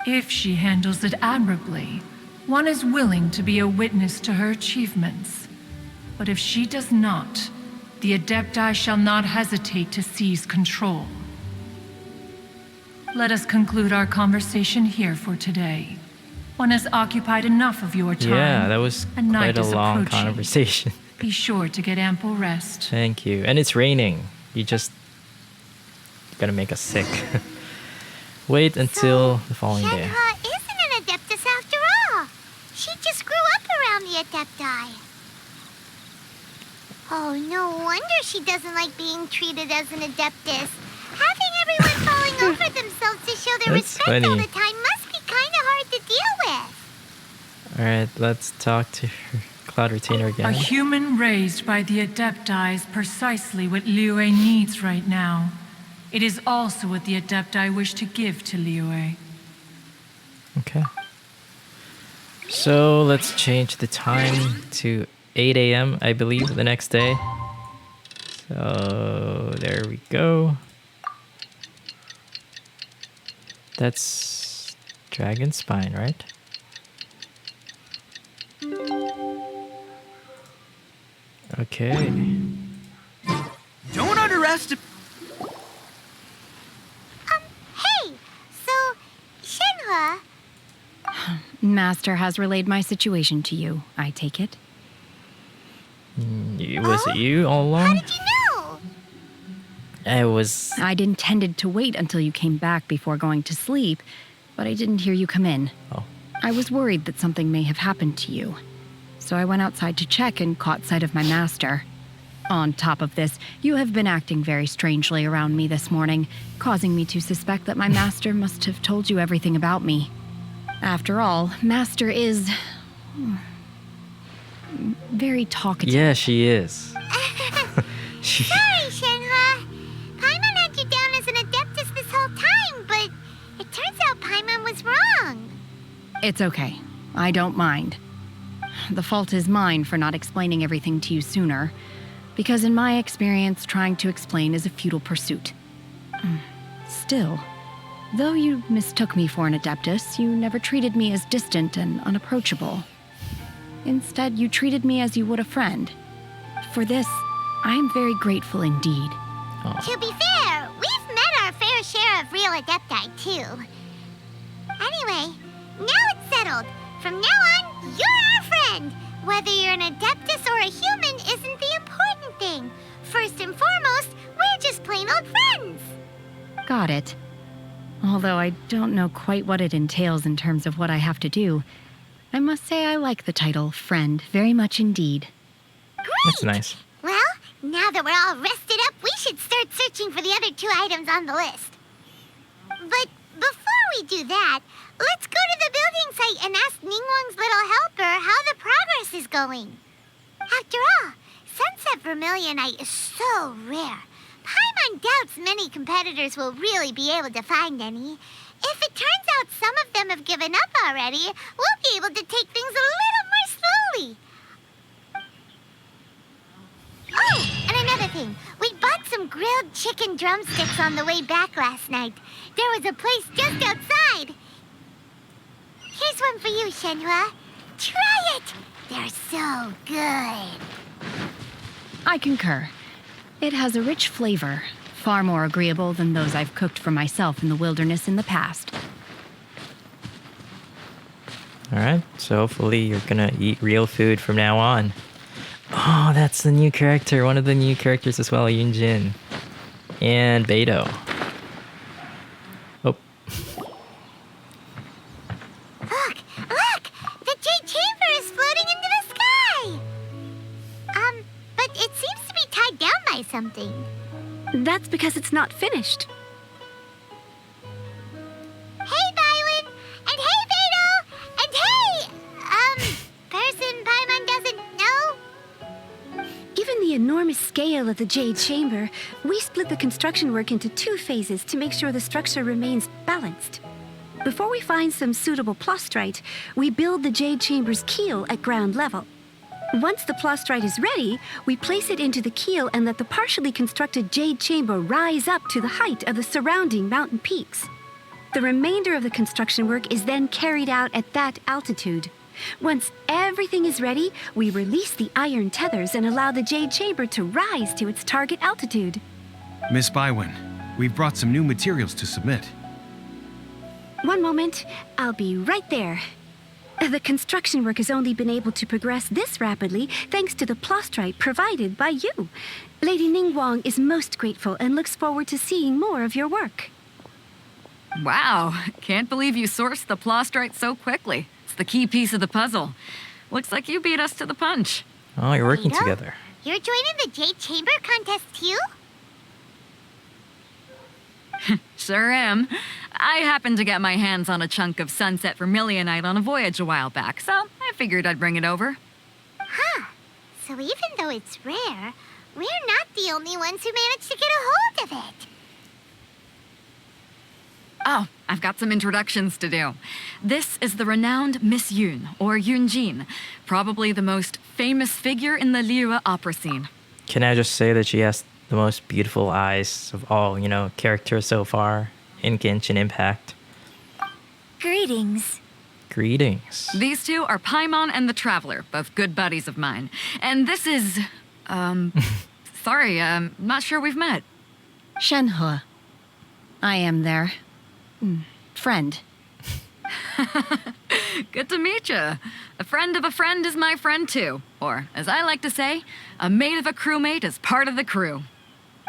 If she handles it admirably, one is willing to be a witness to her achievements. But if she does not, the Adepti shall not hesitate to seize control. Let us conclude our conversation here for today. One has occupied enough of your time. Yeah, that was and night quite a is long approaching. conversation. Be sure to get ample rest. Thank you. And it's raining. You just gotta make us sick. Wait until the following day. Shenhe isn't an Adeptus after all. She just grew up around the Adepti. Oh, no wonder she doesn't like being treated as an Adeptus. Having everyone falling over themselves to show their That's respect all funny. the time must be kind of hard to deal with. Alright, let's talk to Cloud Retainer A again. human raised by the Adepti is precisely what Liyue needs right now. It is also what the Adepti wish to give to Liyue. Okay. So let's change the time to 8 a.m. I believe the next day. So there we go. That's Dragon Spine, right? Okay. Don't underestimate. Hey, so, Shenhe, Master has relayed my situation to you, I take it. Was it you all along? how did you know? I'd intended to wait until you came back before going to sleep, but I didn't hear you come in. Oh. I was worried that something may have happened to you. So I went outside to check and caught sight of my master. On top of this, you have been acting very strangely around me this morning, causing me to suspect that my master must have told you everything about me. After all, Master is very talkative. Yeah, she is. Sorry, Shenhe. Paimon had you down as an Adeptus this whole time, but it turns out Paimon was wrong. It's okay. I don't mind. The fault is mine for not explaining everything to you sooner, because in my experience, trying to explain is a futile pursuit. Still, though you mistook me for an Adeptus, you never treated me as distant and unapproachable. Instead, you treated me as you would a friend. For this, I am very grateful indeed. To be fair, we've met our fair share of real Adepti, too. Anyway, now it's settled. From now on, you're our friend. Whether you're an Adeptus or a human isn't the important thing. First and foremost, we're just plain old friends. Got it. Although I don't know quite what it entails in terms of what I have to do, I must say I like the title friend very much indeed. That's nice. Well, now that we're all rested up, we should start searching for the other 2 items on the list. But before we do that, let's go to the building site and ask Ningguang's little helper how the progress is going. After all, Sunset Vermilionite is so rare. Paimon doubts many competitors will really be able to find any. If it turns out some of them have given up already, we'll be able to take things a little more slowly. Oh, and another thing. We bought some grilled chicken drumsticks on the way back last night. There was a place just outside. Here's one for you, Shenhe. Try it! They're so good. I concur. It has a rich flavor, far more agreeable than those I've cooked for myself in the wilderness in the past. Alright, so hopefully you're gonna eat real food from now on. Oh, that's the new character, one of the new characters as well, JIN. And Beidou. Oh. Look! The Jade Chamber is floating into the sky! But it seems to be tied down by something. That's because it's not finished. Hey, Bywin! And hey, Beidou! And hey! Person Paimon doesn't know? Given the enormous scale of the Jade Chamber, we split the construction work into 2 phases to make sure the structure remains balanced. Before we find some suitable plastrite, we build the Jade Chamber's keel at ground level. Once the plastrite is ready, we place it into the keel and let the partially constructed Jade Chamber rise up to the height of the surrounding mountain peaks. The remainder of the construction work is then carried out at that altitude. Once everything is ready, we release the iron tethers and allow the Jade Chamber to rise to its target altitude. Miss Bywin, we've brought some new materials to submit. One moment, I'll be right there. The construction work has only been able to progress this rapidly thanks to the plastrite provided by you. Lady Ningguang is most grateful and looks forward to seeing more of your work. Wow, can't believe you sourced the plastrite so quickly. It's the key piece of the puzzle. Looks like you beat us to the punch. Oh, you're working Beidou, together. You're joining the Jade Chamber contest too? Sure am. I happened to get my hands on a chunk of sunset vermilionite on a voyage a while back, so I figured I'd bring it over. Huh. So even though it's rare, we're not the only ones who managed to get a hold of it. Oh, I've got some introductions to do. This is the renowned Miss Yun, or Yunjin, probably the most famous figure in the Liyue opera scene. Can I just say that she has the most beautiful eyes of all, characters so far in Genshin Impact. Greetings. Greetings. These two are Paimon and the Traveler, both good buddies of mine. And this is, sorry, not sure we've met. Shenhe. I am their friend. Good to meet you. A friend of a friend is my friend too. Or, as I like to say, a mate of a crewmate is part of the crew.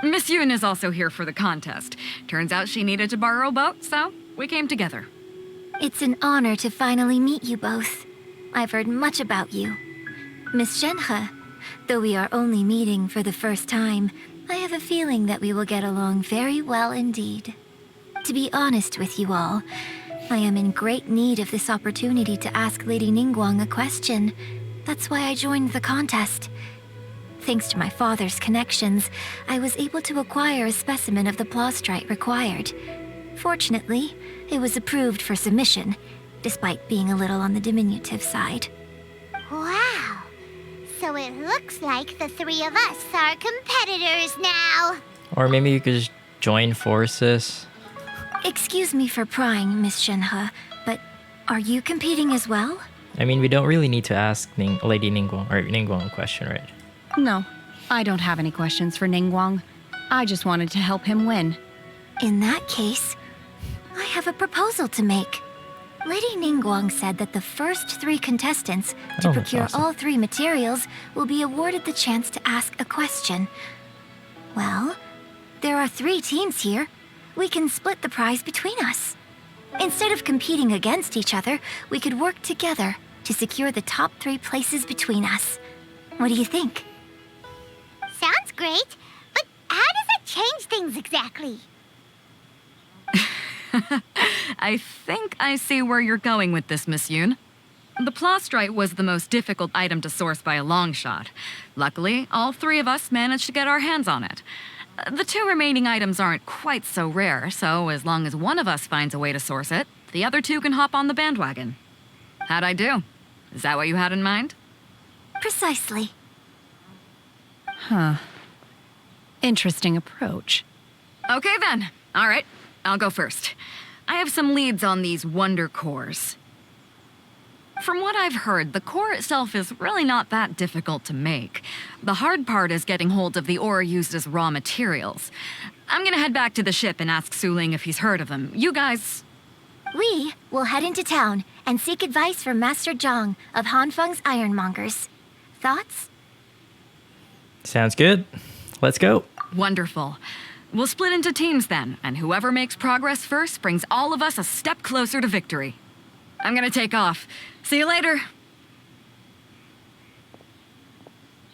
Miss Yun is also here for the contest. Turns out she needed to borrow a boat, so we came together. It's an honor to finally meet you both. I've heard much about you. Miss Shenhe, though we are only meeting for the first time, I have a feeling that we will get along very well indeed. To be honest with you all, I am in great need of this opportunity to ask Lady Ningguang a question. That's why I joined the contest. Thanks to my father's connections, I was able to acquire a specimen of the plastrite required. Fortunately, it was approved for submission, despite being a little on the diminutive side. Wow! So it looks like the 3 of us are competitors now! Or maybe you could just join forces. Excuse me for prying, Miss Shenhe, but are you competing as well? I mean, we don't really need to ask Lady Ningguang a question, right? No, I don't have any questions for Ningguang. I just wanted to help him win. In that case, I have a proposal to make. Lady Ningguang said that the first 3 contestants to procure all 3 materials will be awarded the chance to ask a question. Well, there are 3 teams here. We can split the prize between us. Instead of competing against each other, we could work together to secure the top 3 places between us. What do you think? Sounds great, but how does it change things exactly? I think I see where you're going with this, Miss Yun. The plastrite was the most difficult item to source by a long shot. Luckily, all 3 of us managed to get our hands on it. The 2 remaining items aren't quite so rare, so as long as one of us finds a way to source it, the other 2 can hop on the bandwagon. How'd I do? Is that what you had in mind? Precisely. Huh. Interesting approach. Okay then. All right, I'll go first. I have some leads on these wonder cores. From what I've heard, the core itself is really not that difficult to make. The hard part is getting hold of the ore used as raw materials. I'm gonna head back to the ship and ask Suling if he's heard of them. You guys... We will head into town and seek advice from Master Zhang of Hanfeng's Ironmongers. Thoughts? Sounds good. Let's go. Wonderful. We'll split into teams then, and whoever makes progress first brings all of us a step closer to victory. I'm gonna take off. See you later.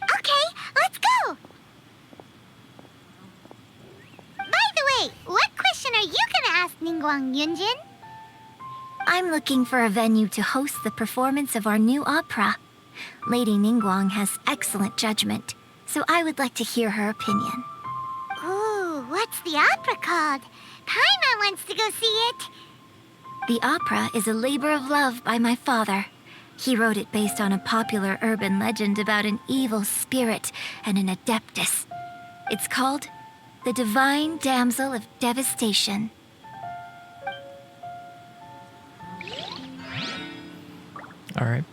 Okay, let's go! By the way, what question are you gonna ask Ningguang, Yunjin? I'm looking for a venue to host the performance of our new opera. Lady Ningguang has excellent judgment, so I would like to hear her opinion. Ooh, what's the opera called? Paimon wants to go see it. The opera is a labor of love by my father. He wrote it based on a popular urban legend about an evil spirit and an adeptus. It's called The Divine Damsel of Devastation. All right.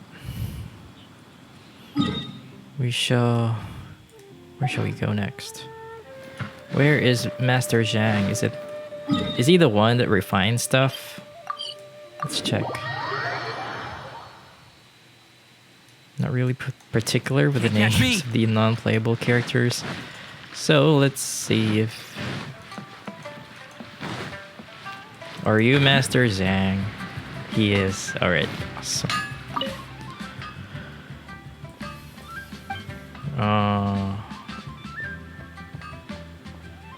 Where shall we go next? Where is Master Zhang? Is he the one that refines stuff? Let's check. Not really particular with the names of the non-playable characters. So let's see if... Are you Master Zhang? He is. Alright, awesome.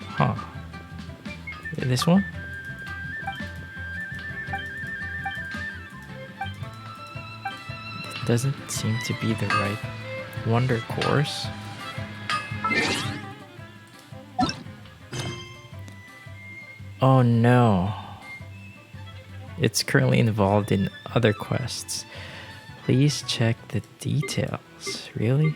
Huh. This one? It doesn't seem to be the right wonder course. Oh no. It's currently involved in other quests. Please check the details. Really?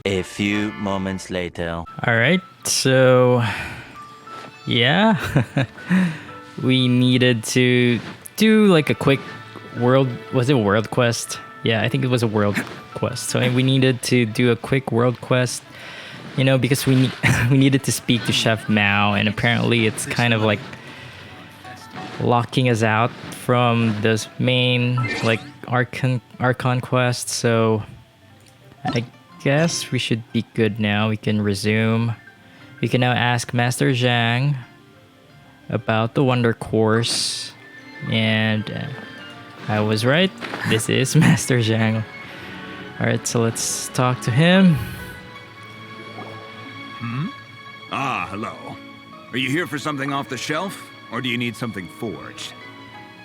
A few moments later. Alright, so... Yeah. We needed to do like a quick world... Was it a world quest? Yeah, I think it was a world quest. So we needed to do a quick world quest. You know, because we needed to speak to Chef Mao, and apparently it's kind of like locking us out from this main like Archon Quest. So I guess we should be good now. We can resume. We can now ask Master Zhang about the Wonder Course, and I was right. This is Master Zhang. All right, so let's talk to him. Ah, hello. Are you here for something off the shelf, or do you need something forged?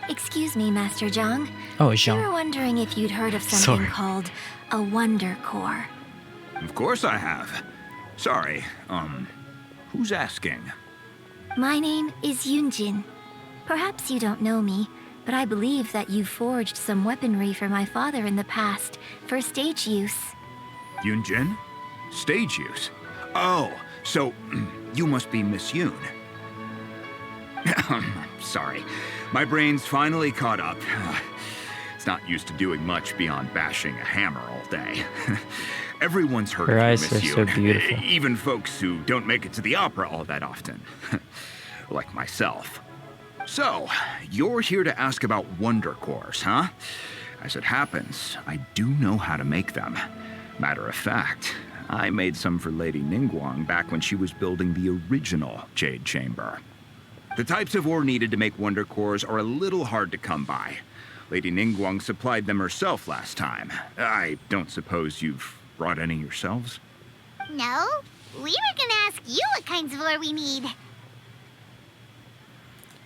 Excuse me, Master Zhang. Oh, We Zhang. were wondering if you'd heard of something Sorry. called a Wonder Core. Of course I have. Sorry, who's asking? My name is Yunjin. Perhaps you don't know me, but I believe that you forged some weaponry for my father in the past for stage use. Yunjin? Stage use? Oh, so you must be Miss Yoon. Sorry, my brain's finally caught up. It's not used to doing much beyond bashing a hammer all day. Everyone's heard Her of you, eyes Miss are so Yoon. beautiful. Even folks who don't make it to the opera all that often. Like myself. So, you're here to ask about Wonder Cores, huh? As it happens, I do know how to make them. Matter of fact, I made some for Lady Ningguang back when she was building the original Jade Chamber. The types of ore needed to make Wonder Cores are a little hard to come by. Lady Ningguang supplied them herself last time. I don't suppose you've brought any yourselves? No, we were gonna ask you what kinds of ore we need.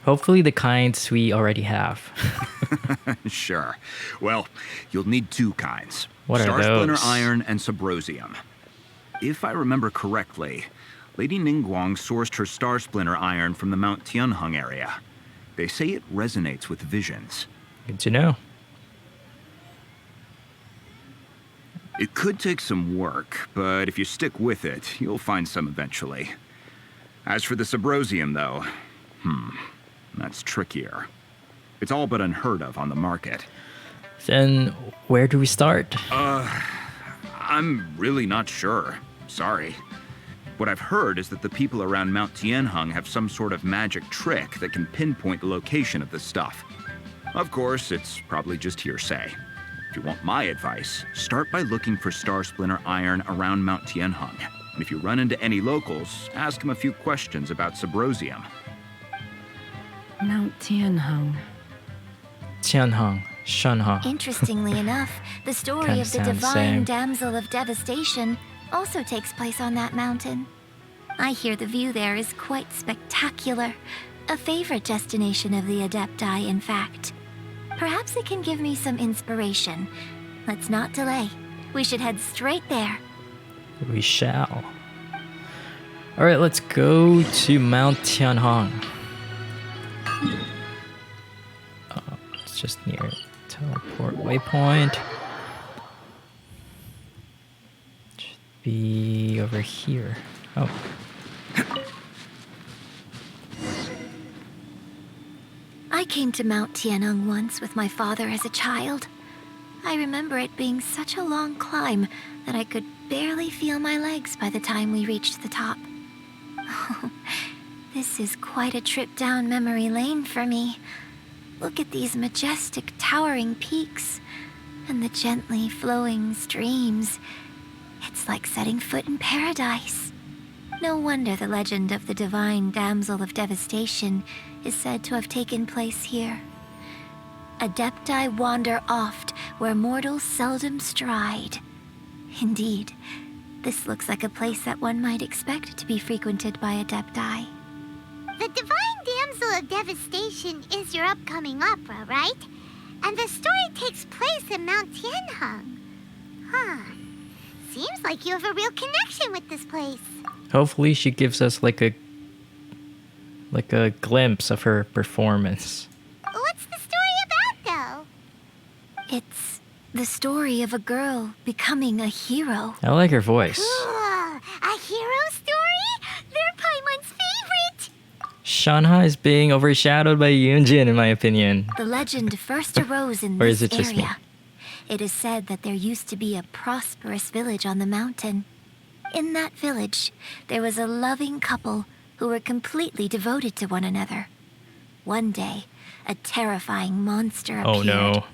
Hopefully the kinds we already have. Sure. Well, you'll need two kinds. What are Star Splinter those? Iron and Subrosium. If I remember correctly, Lady Ningguang sourced her Star Splinter Iron from the Mount Tianheng area. They say it resonates with visions. Good to know. It could take some work, but if you stick with it, you'll find some eventually. As for the Subrosium, though, that's trickier. It's all but unheard of on the market. Then where do we start? I'm really not sure. Sorry. What I've heard is that the people around Mount Tianheng have some sort of magic trick that can pinpoint the location of the stuff. Of course, it's probably just hearsay. If you want my advice, start by looking for Star Splinter Iron around Mount Tianheng. And if you run into any locals, ask them a few questions about Subrosium. Mount Tianheng. Tianheng. Shenhe. Interestingly enough, the story Kinda of the sounds divine same. damsel of devastation also takes place on that mountain. I hear the view there is quite spectacular. A favorite destination of the Adepti, in fact. Perhaps it can give me some inspiration. Let's not delay. We should head straight there. We shall. Alright, let's go to Mount Tianheng. It's just near teleport waypoint. Should be over here. Oh. I came to Mount Tianheng once with my father as a child. I remember it being such a long climb that I could barely feel my legs by the time we reached the top. This is quite a trip down memory lane for me. Look at these majestic towering peaks and the gently flowing streams. It's like setting foot in paradise. No wonder the legend of the divine damsel of devastation is said to have taken place here. Adepti wander oft where mortals seldom stride. Indeed, this looks like a place that one might expect to be frequented by Adepti. The Divine Damsel of Devastation is your upcoming opera, right? And the story takes place in Mount Tianheng. Huh. Seems like you have a real connection with this place. Hopefully she gives us like a glimpse of her performance. What's the story about, though? It's the story of a girl becoming a hero. I like her voice. Cool. A hero story? They're Paimon's favorite. Shenhe is being overshadowed by Yunjin, in my opinion. The legend first arose in Or this is it just me? area. It is said that there used to be a prosperous village on the mountain. In that village, there was a loving couple who were completely devoted to one another. One day, a terrifying monster appeared. Oh no.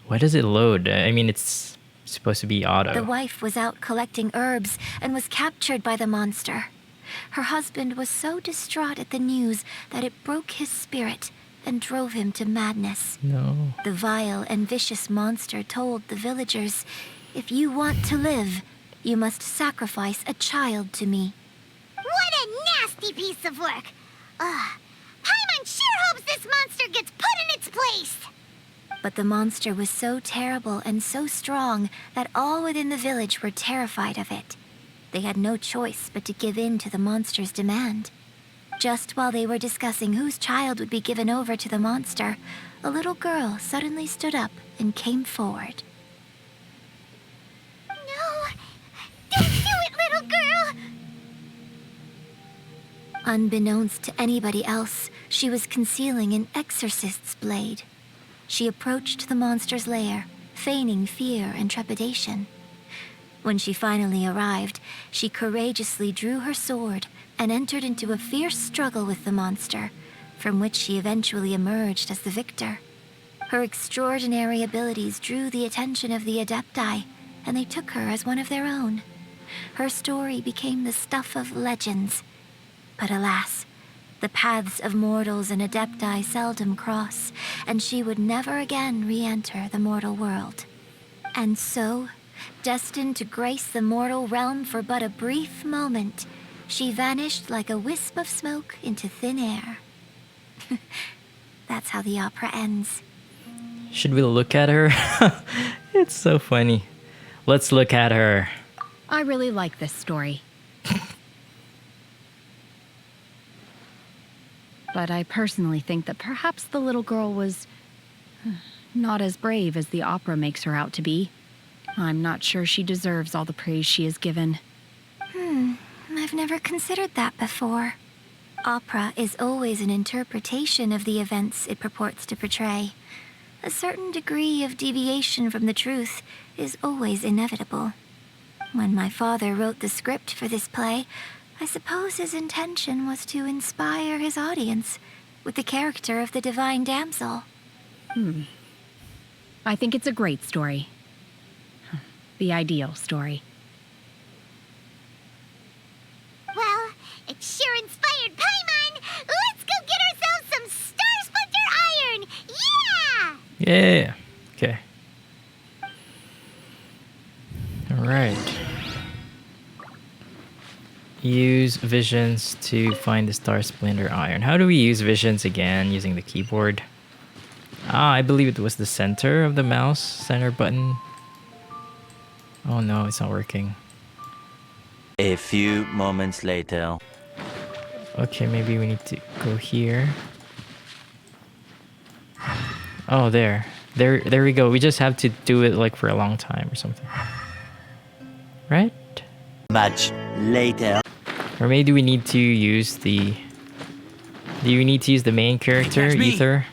Why does it load? I mean, it's supposed to be auto. The wife was out collecting herbs and was captured by the monster. Her husband was so distraught at the news that it broke his spirit and drove him to madness. No. The vile and vicious monster told the villagers, "If you want to live, you must sacrifice a child to me." What a nasty piece of work. Paimon sure hopes this monster gets put in its place. But the monster was so terrible and so strong that all within the village were terrified of it. They had no choice but to give in to the monster's demand. Just while they were discussing whose child would be given over to the monster, a little girl suddenly stood up and came forward. No! Don't do it, little girl! Unbeknownst to anybody else, she was concealing an exorcist's blade. She approached the monster's lair, feigning fear and trepidation. When she finally arrived, she courageously drew her sword and entered into a fierce struggle with the monster, from which she eventually emerged as the victor. Her extraordinary abilities drew the attention of the Adepti, and they took her as one of their own. Her story became the stuff of legends. But alas, the paths of mortals and Adepti seldom cross, and she would never again re-enter the mortal world. And so, destined to grace the mortal realm for but a brief moment, She vanished like a wisp of smoke into thin air. That's how the opera ends. Should we look at her? It's so funny. Let's look at her. I really like this story. But I personally think that perhaps the little girl was not as brave as the opera makes her out to be. I'm not sure she deserves all the praise she is given. I've never considered that before. Opera is always an interpretation of the events it purports to portray. A certain degree of deviation from the truth is always inevitable. When my father wrote the script for this play, I suppose his intention was to inspire his audience with the character of the divine damsel. I think it's a great story. The ideal story. Well, it sure inspired Paimon! Let's go get ourselves some Star Splinter Iron! Yeah! Yeah. Okay. Alright. Use visions to find the Star Splinter Iron. How do we use visions again using the keyboard? I believe it was the center of the mouse, center button. Oh no, it's not working. A few moments later. Okay, maybe we need to go here. Oh, there we go. We just have to do it like for a long time or something. Right? Much later. Or maybe we need to use the... Do you need to use the main character, Ether,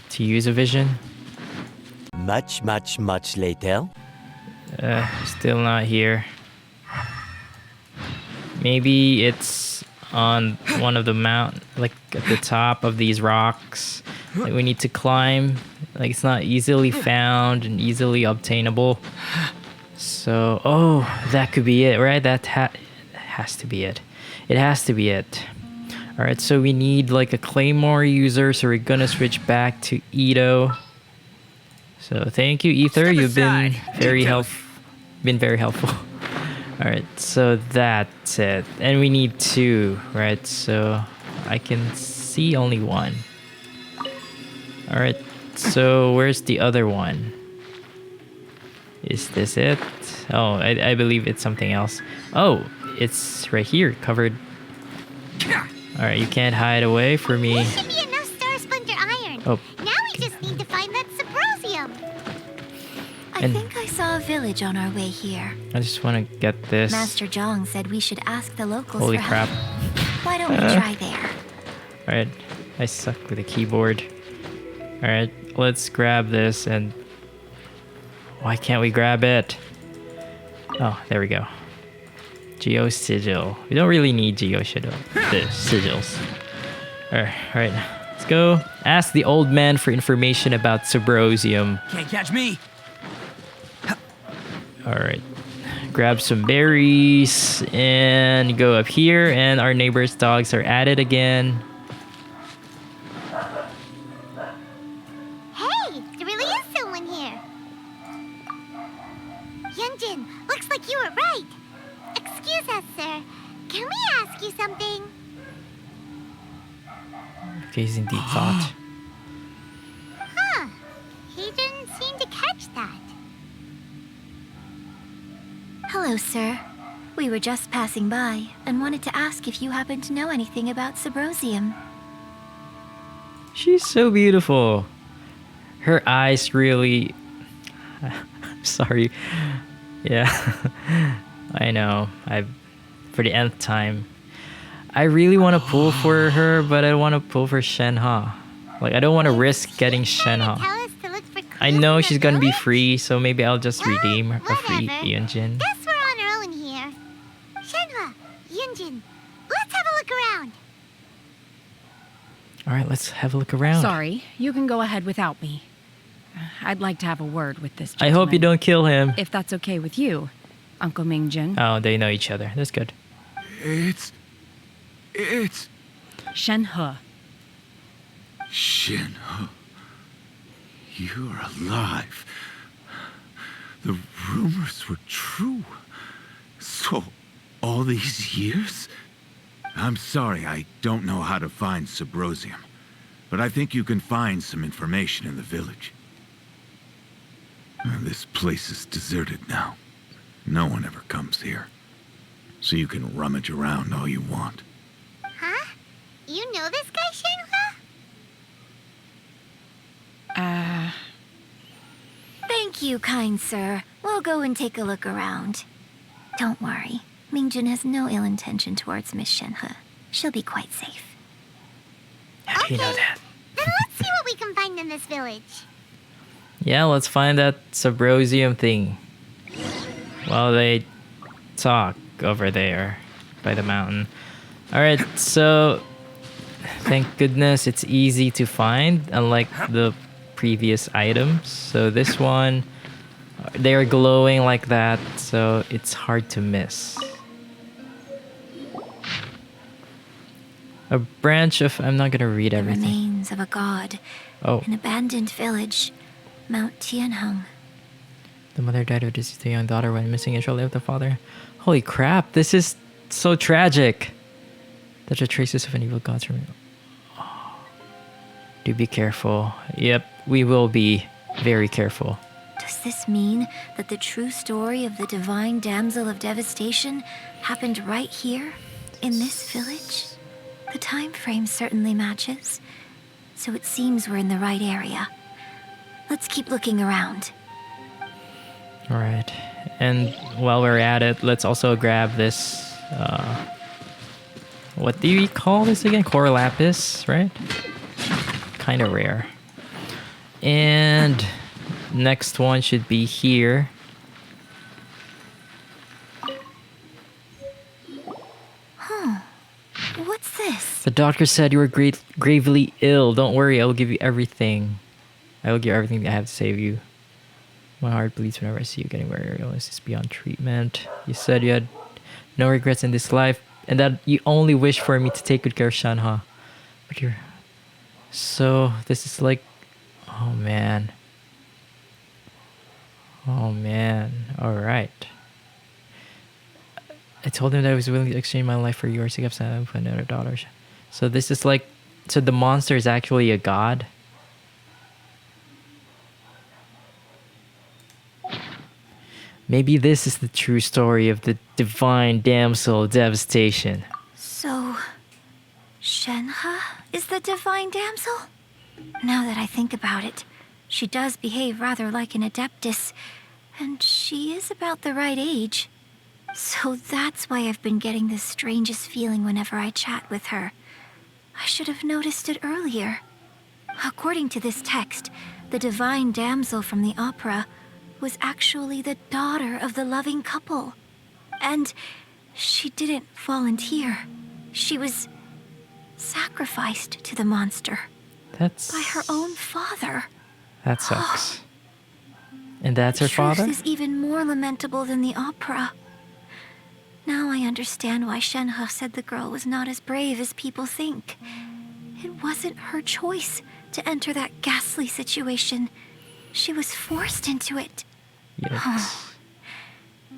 to use a vision? Much later. Still not here. Maybe it's on one of the like at the top of these rocks that we need to climb. Like it's not easily found and easily obtainable. So, oh, that could be it, right? That has to be it. It has to be it. All right, so we need like a claymore user, so we're gonna switch back to Ito. So thank you, Ether. You've been very helpful. All right, so that's it. And we need 2, right? So I can see only 1. All right, so where's the other one? Is this it? Oh, I believe it's something else. Oh, it's right here, covered. All right, you can't hide away from me. There should be enough Star Splinter Iron. Oh. Now we just need to find that Subrosium. I think I saw a village on our way here. I just want to get this. Master Zhang said we should ask the locals Holy for crap. help. Why don't we try there? All right, I suck with the keyboard. All right, let's grab this and... Why can't we grab it? Oh, there we go. Geo Sigil. We don't really need Geo Sigils. All right, let's go. Ask the old man for information about Subrosium. Can't catch me. All right, grab some berries and go up here, and our neighbor's dogs are at it again. Hey, there really is someone here. Yunjin, looks like you were right. Excuse us, sir. Can we ask you something? Okay, he's in deep thought. Huh. He didn't seem to catch that. Hello, sir. We were just passing by and wanted to ask if you happen to know anything about Subrosium. She's so beautiful. Her eyes really... Sorry. Yeah. I know. For the nth time. I really want to pull for her, but I want to pull for Shenhe. Like, I don't want to risk getting Shenhe. I know she's gonna be free, so maybe I'll just redeem her free Yunjin. Guess we're on our own here. Shenhe, Yunjin, let's have a look around. All right, let's have a look around. Sorry, you can go ahead without me. I'd like to have a word with this I gentleman. hope you don't kill him. If that's okay with you, Uncle Mingjin. Oh, they know each other. That's good. It's... Shenhe. Shenhe. You're alive. The rumors were true. So, All these years? I'm sorry, I don't know how to find Subrosium, but I think you can find some information in the village. This place is deserted now. No one ever comes here. So you can rummage around all you want. Huh? You know this guy, Shenhe? Thank you, kind sir. We'll go and take a look around. Don't worry. Mingjun has no ill intention towards Miss Shenhe. She'll be quite safe. How do you know that? Then let's see what we can find in this village. Yeah, let's find that Subrosium thing. While they talk over there by the mountain. Alright, so thank goodness it's easy to find, unlike the previous items. So this one, they're glowing like that, so it's hard to miss. A branch of... I'm not gonna read everything. Remains of a god. Oh. An abandoned village. Mount Tianheng. The mother died of disease, the young daughter went missing and shortly after the father. Holy crap, this is so tragic. That the traces of an evil god's remain. Oh. Do be careful. Yep, we will be very careful. Does this mean that the true story of the divine damsel of devastation happened right here, in this village? The time frame certainly matches, so it seems we're in the right area. Let's keep looking around. Alright, and while we're at it, let's also grab this, what do you call this again? Core Lapis, right? Kind of rare. And next one should be here. What's this? The doctor said you were gravely ill. Don't worry, I will give you everything. I will give you everything I have to save you. My heart bleeds whenever I see you getting where your illness is beyond treatment. You said you had no regrets in this life, and that you only wish for me to take good care of Shenhe. But you're... So, this is like... Oh, man. Oh, man. Alright. I told him that I was willing to exchange my life for yours to get Shenhe for another daughter. So this is like... So the monster is actually a god? Maybe this is the true story of the divine damsel of devastation. So, Shenhe is the divine damsel? Now that I think about it, she does behave rather like an adeptus, and she is about the right age. So that's why I've been getting the strangest feeling whenever I chat with her. I should have noticed it earlier. According to this text, the divine damsel from the opera was actually the daughter of the loving couple. And she didn't volunteer. She was sacrificed to the monster. That's... by her own father. That sucks. And that's her The truth father? is even more lamentable than the opera. Now I understand why Shenhe said the girl was not as brave as people think. It wasn't her choice to enter that ghastly situation. She was forced into it. Yes.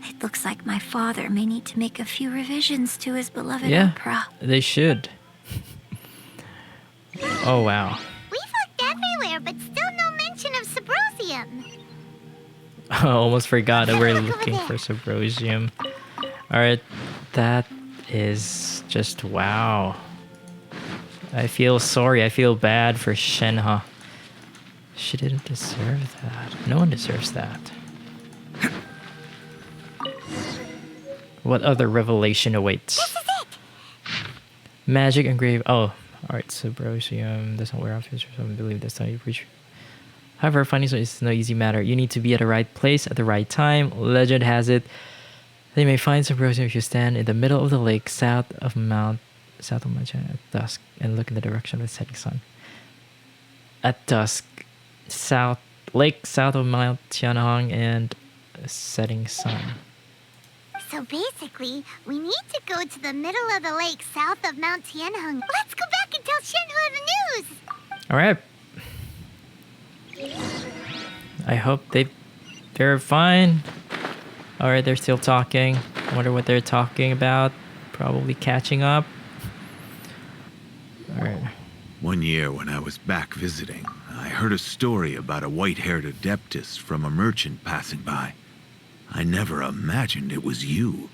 It looks like my father may need to make a few revisions to his beloved Yeah, opera. they should. Oh, wow. We've looked everywhere, but still no mention of Subrosium. I almost forgot that we're looking for Subrosium. Alright, that is just wow. I feel sorry, I feel bad for Shenhe. She didn't deserve that. No one deserves that. What other revelation awaits? This is it! Magic engraved. Oh, alright. Subrosium doesn't wear off his. I believe that's how you preach. However, finding so is no easy matter. You need to be at the right place at the right time. Legend has it they may find Subrosium if you stand in the middle of the lake, south of Mount Tianheng at dusk, and look in the direction of the setting sun. At dusk, south of Mount Tianheng and setting sun. So basically, we need to go to the middle of the lake south of Mount Tianheng. Let's go back and tell Shenhe the news! Alright. I hope they're fine. Alright, they're still talking. Wonder what they're talking about. Probably catching up. Alright. One year when I was back visiting, I heard a story about a white-haired adeptus from a merchant passing by. I never imagined it was you.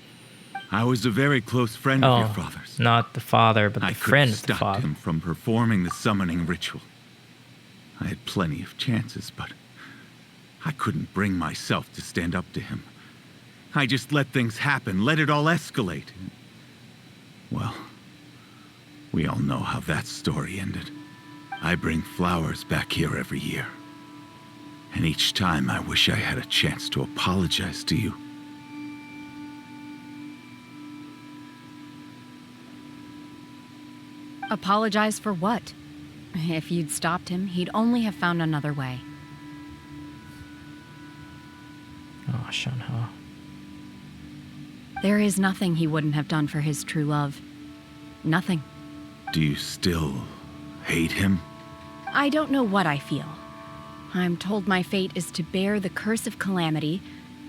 I was a very close friend of your father's. Not the father, but the friend of the I father. stopped him from performing the summoning ritual. I had plenty of chances, but I couldn't bring myself to stand up to him. I just let things happen, let it all escalate. Well, we all know how that story ended. I bring flowers back here every year. And each time I wish I had a chance to apologize to you. Apologize for what? If you'd stopped him, he'd only have found another way. Oh, Shenhe. There is nothing he wouldn't have done for his true love. Nothing. Do you still hate him? I don't know what I feel. I'm told my fate is to bear the curse of calamity,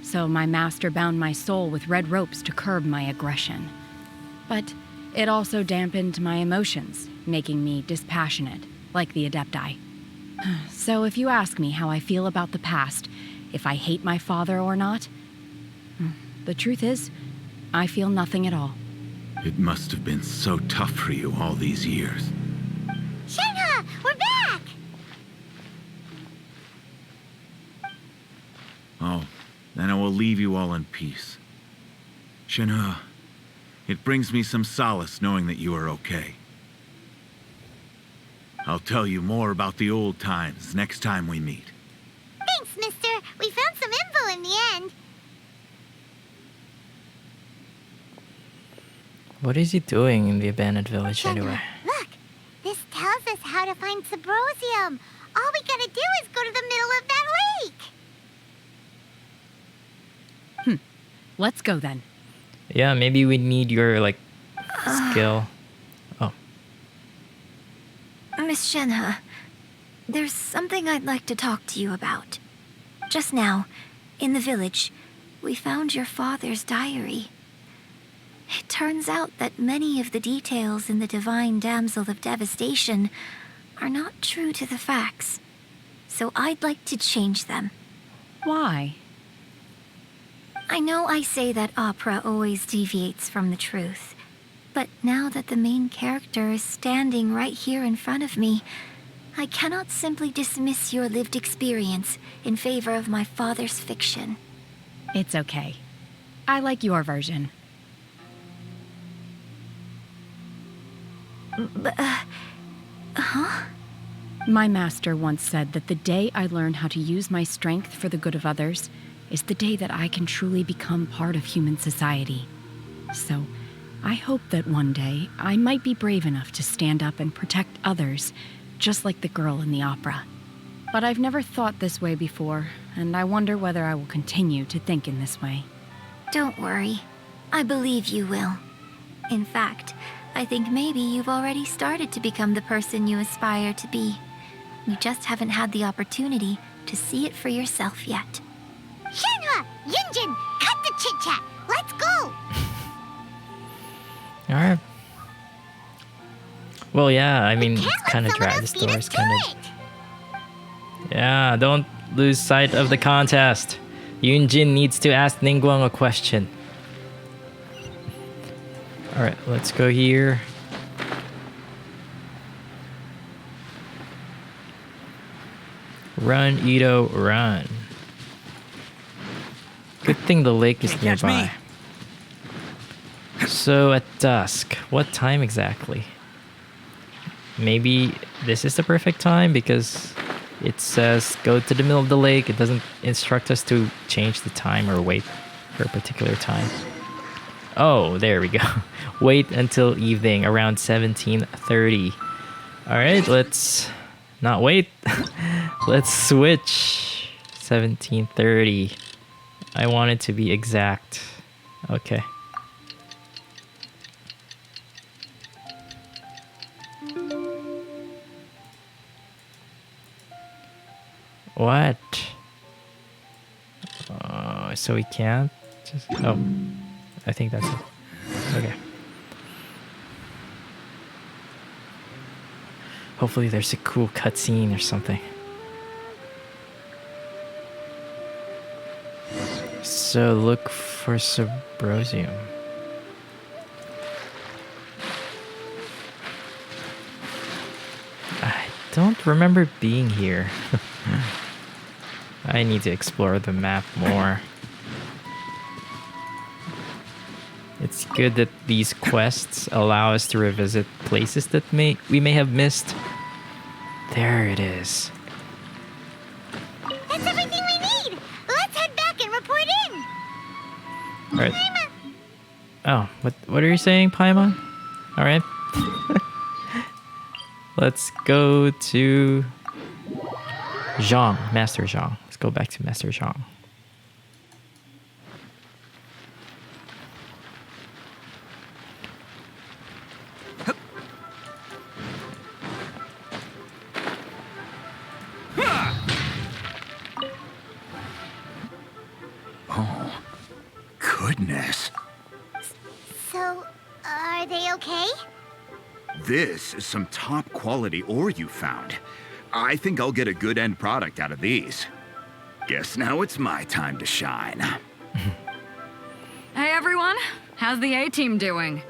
so my master bound my soul with red ropes to curb my aggression. But it also dampened my emotions, making me dispassionate, like the Adepti. So if you ask me how I feel about the past, if I hate my father or not, the truth is, I feel nothing at all. It must have been so tough for you all these years. Shenhe, we're back! Oh, then I will leave you all in peace. Shenhe, it brings me some solace knowing that you are okay. I'll tell you more about the old times next time we meet. Thanks, mister. We found some info in the end. What is he doing in the abandoned village Shenhe, anyway? Look, this tells us how to find Subrosium. All we gotta do is go to the middle of that lake. Let's go then. Yeah, maybe we need your, like, skill. Oh. Miss Shenhe, there's something I'd like to talk to you about. Just now, in the village, we found your father's diary. It turns out that many of the details in the Divine Damsel of Devastation are not true to the facts. So I'd like to change them. Why? I know I say that opera always deviates from the truth, but now that the main character is standing right here in front of me, I cannot simply dismiss your lived experience in favor of my father's fiction. It's okay. I like your version. Huh? My master once said that the day I learn how to use my strength for the good of others is the day that I can truly become part of human society. So, I hope that one day I might be brave enough to stand up and protect others, just like the girl in the opera. But I've never thought this way before, and I wonder whether I will continue to think in this way. Don't worry. I believe you will. In fact, I think maybe you've already started to become the person you aspire to be. You just haven't had the opportunity to see it for yourself yet. Shenhe, Yunjin, cut the chit-chat. Let's go! Alright. Well, yeah, I mean, it's kind of dry. The story's kind of... Yeah, don't lose sight of the contest. Yunjin needs to ask Ningguang a question. Alright, let's go here. Run, Ito, run. Good thing the lake is nearby. So at dusk, what time exactly? Maybe this is the perfect time because it says go to the middle of the lake. It doesn't instruct us to change the time or wait for a particular time. Oh, there we go. Wait until evening around 17:30. All right, let's not wait. Let's switch. 17:30. I want it to be exact. Okay. What? So we can't just... Oh. I think that's it. Okay. Hopefully there's a cool cutscene or something. So look for Subrosium. I don't remember being here. I need to explore the map more. It's good that these quests allow us to revisit places that we may have missed. There it is. That's everything we need! Let's head back and report in! Alright. Oh, what are you saying, Paimon? Alright. Let's go to Zhang, Master Zhang. Let's go back to Master Zhang. Oh, goodness. So, are they okay? This is some top quality ore you found. I think I'll get a good end product out of these. Guess now it's my time to shine. Hey everyone, how's the A-team doing?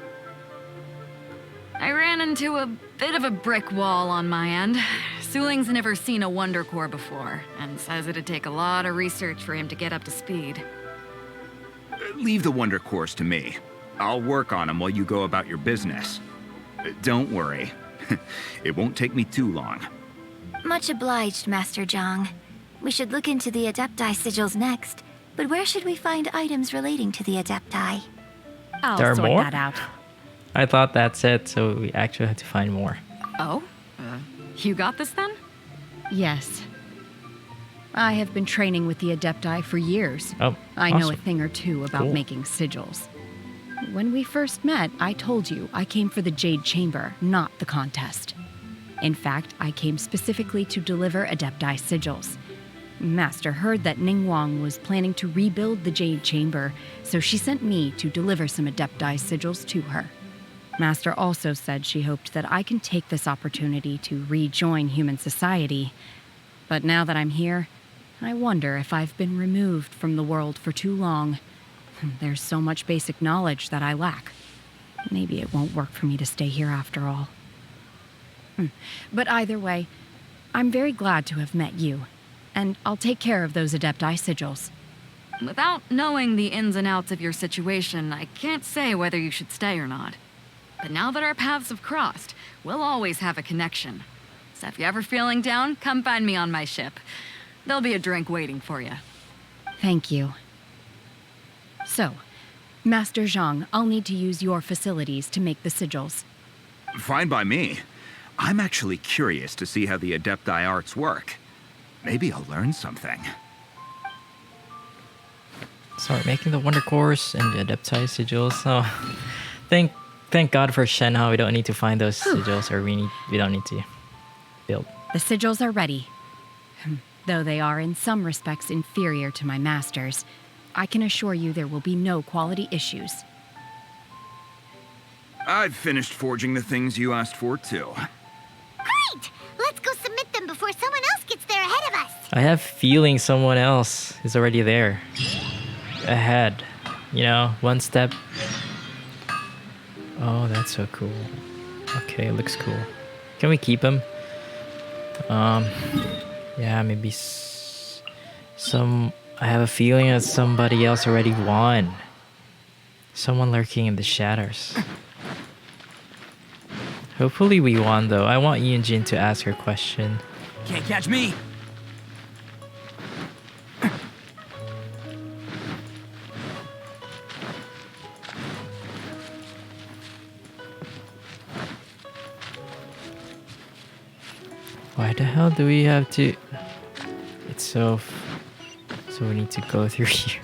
I ran into a bit of a brick wall on my end. Suling's never seen a Wonder Core before, and says it'd take a lot of research for him to get up to speed. Leave the Wonder Cores to me. I'll work on them while you go about your business. Don't worry. It won't take me too long. Much obliged, Master Zhang. We should look into the Adepti sigils next, but where should we find items relating to the Adepti? I'll There are sort more? that out. I thought that's it, so we actually had to find more. Oh? You got this then? Yes. I have been training with the Adepti for years. Oh, I know a awesome. thing or two about Cool. making sigils. When we first met, I told you I came for the Jade Chamber, not the contest. In fact, I came specifically to deliver Adepti sigils. Master heard that Ningguang was planning to rebuild the Jade Chamber, so she sent me to deliver some Adepti sigils to her. Master also said she hoped that I can take this opportunity to rejoin human society. But now that I'm here, I wonder if I've been removed from the world for too long. There's so much basic knowledge that I lack. Maybe it won't work for me to stay here after all. But either way, I'm very glad to have met you, and I'll take care of those Adepti sigils. Without knowing the ins and outs of your situation, I can't say whether you should stay or not. But now that our paths have crossed, we'll always have a connection. So if you're ever feeling down, come find me on my ship. There'll be a drink waiting for you. Thank you. So, Master Zhang, I'll need to use your facilities to make the sigils. Fine by me. I'm actually curious to see how the Adepti arts work. Maybe I'll learn something. Sorry, making the Wonder Cores and the Adepti sigils. Oh, thank God for Shenhe. We don't need to find those sigils, or we don't need to build. The sigils are ready. Though they are in some respects inferior to my masters, I can assure you there will be no quality issues. I've finished forging the things you asked for, too. Great! Let's go submit them before someone else gets there ahead of us. I have feeling someone else is already there. Ahead. You know, one step. Oh, that's so cool. Okay, it looks cool. Can we keep him? Yeah, maybe some... I have a feeling that somebody else already won. Someone lurking in the shadows. Hopefully we won, though. I want Yunjin to ask her question. Can't catch me. Why the hell do we have to... It's so we need to go through here.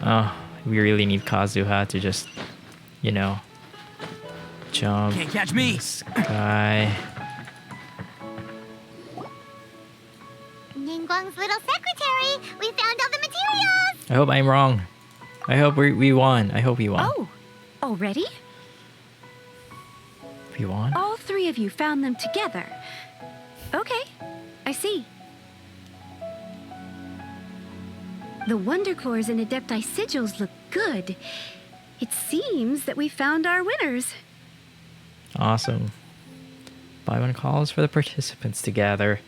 Oh, we really need Kazuha to just, you know, jump. Can't catch me. Sky. Ningguang's little secretary! We found all the materials! I hope I'm wrong. I hope we won. I hope we won. Oh, already? We won? All three of you found them together. Okay, I see. The Wonder Cores and Adepti Sigils look good. It seems that we found our winners. Awesome. Buy one calls for the participants to gather.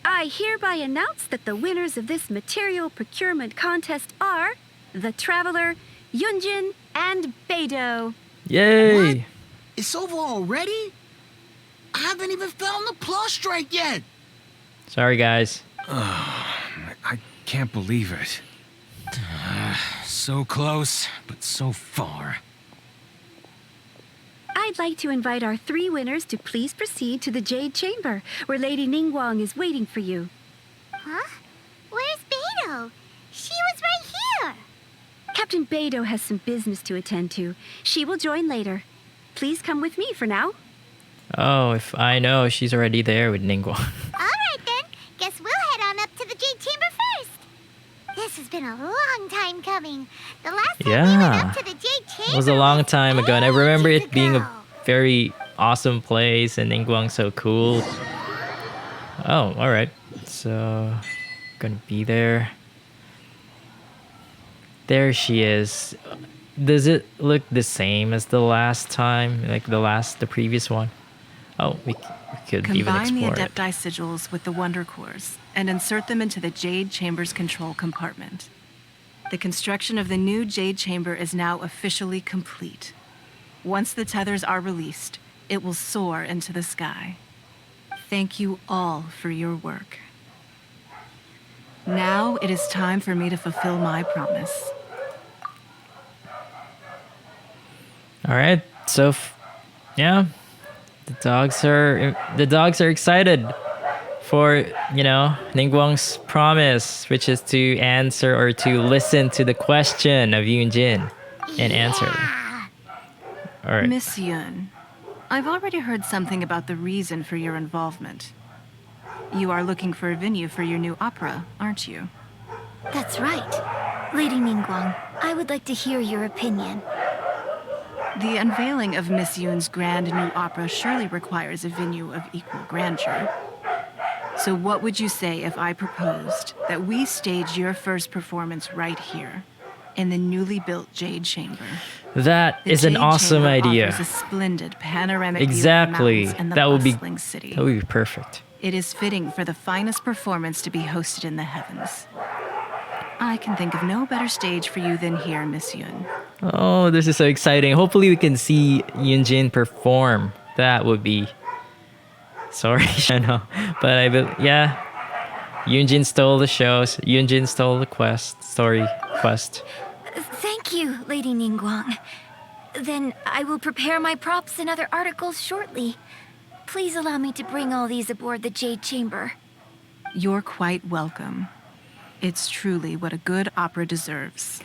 I hereby announce that the winners of this material procurement contest are the Traveler, Yunjin, and Beidou. Yay! What? It's over already? I haven't even found the Plustrite yet. Sorry, guys. I can't believe it. So close, but so far. I'd like to invite our three winners to please proceed to the Jade Chamber, where Lady Ningguang is waiting for you. Huh? Where's Beidou? She was right here. Captain Beidou has some business to attend to. She will join later. Please come with me for now. Oh, if I know, she's already there with Ningguang. All right then. Guess we'll head on up to the Jade Chamber first. This has been a long time coming. The last time we went up to the Jade Chamber It was a long time ago, and I remember it being a very awesome place and Ningguang so cool. Oh, alright. So, gonna be there. There she is. Does it look the same as the last time? Like the previous one? Oh, we could even Combine the explore it. Adepti Sigils with the Wonder Cores and insert them into the Jade Chamber's control compartment. The construction of the new Jade Chamber is now officially complete. Once the tethers are released, it will soar into the sky. Thank you all for your work. Now it is time for me to fulfill my promise. All right, so yeah, the dogs are excited for Ningguang's promise, which is to answer or to listen to the question of Yunjin and answer. All right. Miss Yun, I've already heard something about the reason for your involvement. You are looking for a venue for your new opera, aren't you? That's right. Lady Ningguang, I would like to hear your opinion. The unveiling of Miss Yun's grand new opera surely requires a venue of equal grandeur. So what would you say if I proposed that we stage your first performance right here, in the newly built Jade Chamber? That The is an Jade awesome Chamber idea. offers a splendid panoramic Exactly. view of the mountains and the That would bustling city. be perfect. It is fitting for the finest performance to be hosted in the heavens. I can think of no better stage for you than here, Miss Yun. Oh, this is so exciting. Hopefully we can see Yunjin perform. That would be... Sorry, Shenhe. But yeah. Yunjin stole the shows. Yunjin stole the quest. Thank you, Lady Ningguang. Then I will prepare my props and other articles shortly. Please allow me to bring all these aboard the Jade Chamber. You're quite welcome. It's truly what a good opera deserves.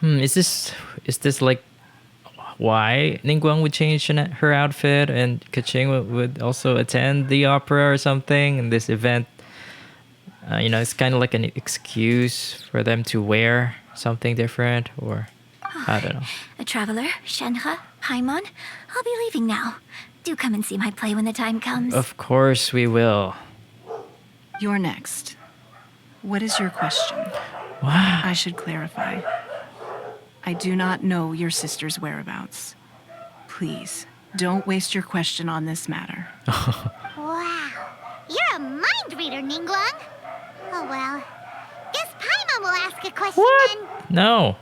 Is this like why Ningguang would change her outfit and Kaching would also attend the opera or something? And this event, it's kind of like an excuse for them to wear something different, or I don't know. A traveler, Shenhe, Paimon, I'll be leaving now. Do come and see my play when the time comes. Of course we will. You're next. What is your question? Wow. I should clarify. I do not know your sister's whereabouts. Please, don't waste your question on this matter. Wow. You're a mind reader, Ningguang. Oh well. Guess Paimon will ask a question then. No.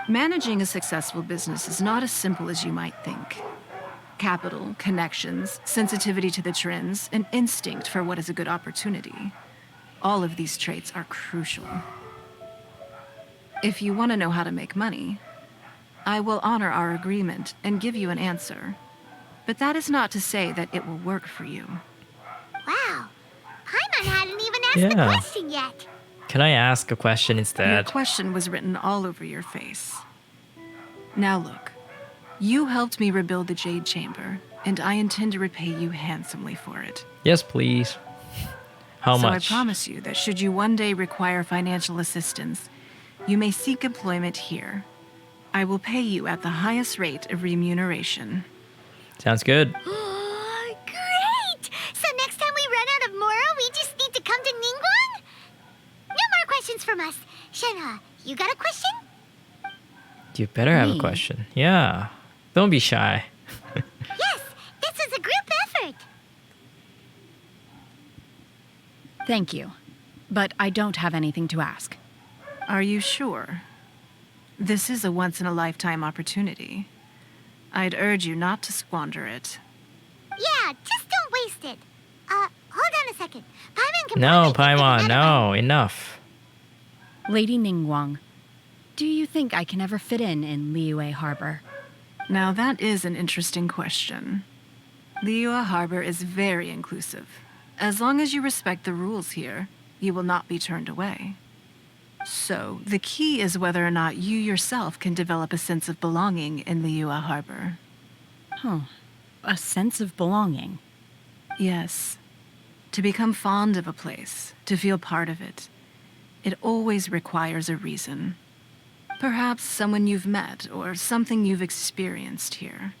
Managing a successful business is not as simple as you might think. Capital, connections, sensitivity to the trends, and instinct for what is a good opportunity. All of these traits are crucial. If you want to know how to make money, I will honor our agreement and give you an answer. But that is not to say that it will work for you. Wow. Paimon hadn't even asked the Yeah. question yet. Can I ask a question Your instead? question was written all over your face. Now look, you helped me rebuild the Jade Chamber, and I intend to repay you handsomely for it. Yes, please. How so much? I promise you that should you one day require financial assistance, You may seek employment here. I will pay you at the highest rate of remuneration. Sounds good. Great! So next time we run out of Moro, we just need to come to Ningguang? No more questions from us. Shenhe, you got a question? You better have a Me? question. Yeah. Don't be shy. Yes, this is a group effort. Thank you. But I don't have anything to ask. Are you sure? This is a once-in-a-lifetime opportunity. I'd urge you not to squander it. Yeah, just don't waste it. Hold on a second. Paimon can No, probably think of Paimon, another no. Enough. Lady Ningguang, do you think I can ever fit in Liyue Harbor? Now that is an interesting question. Liyue Harbor is very inclusive. As long as you respect the rules here, you will not be turned away. So, the key is whether or not you yourself can develop a sense of belonging in Liyue Harbor. Huh. A sense of belonging. Yes. To become fond of a place, to feel part of it, it always requires a reason. Perhaps someone you've met, or something you've experienced here.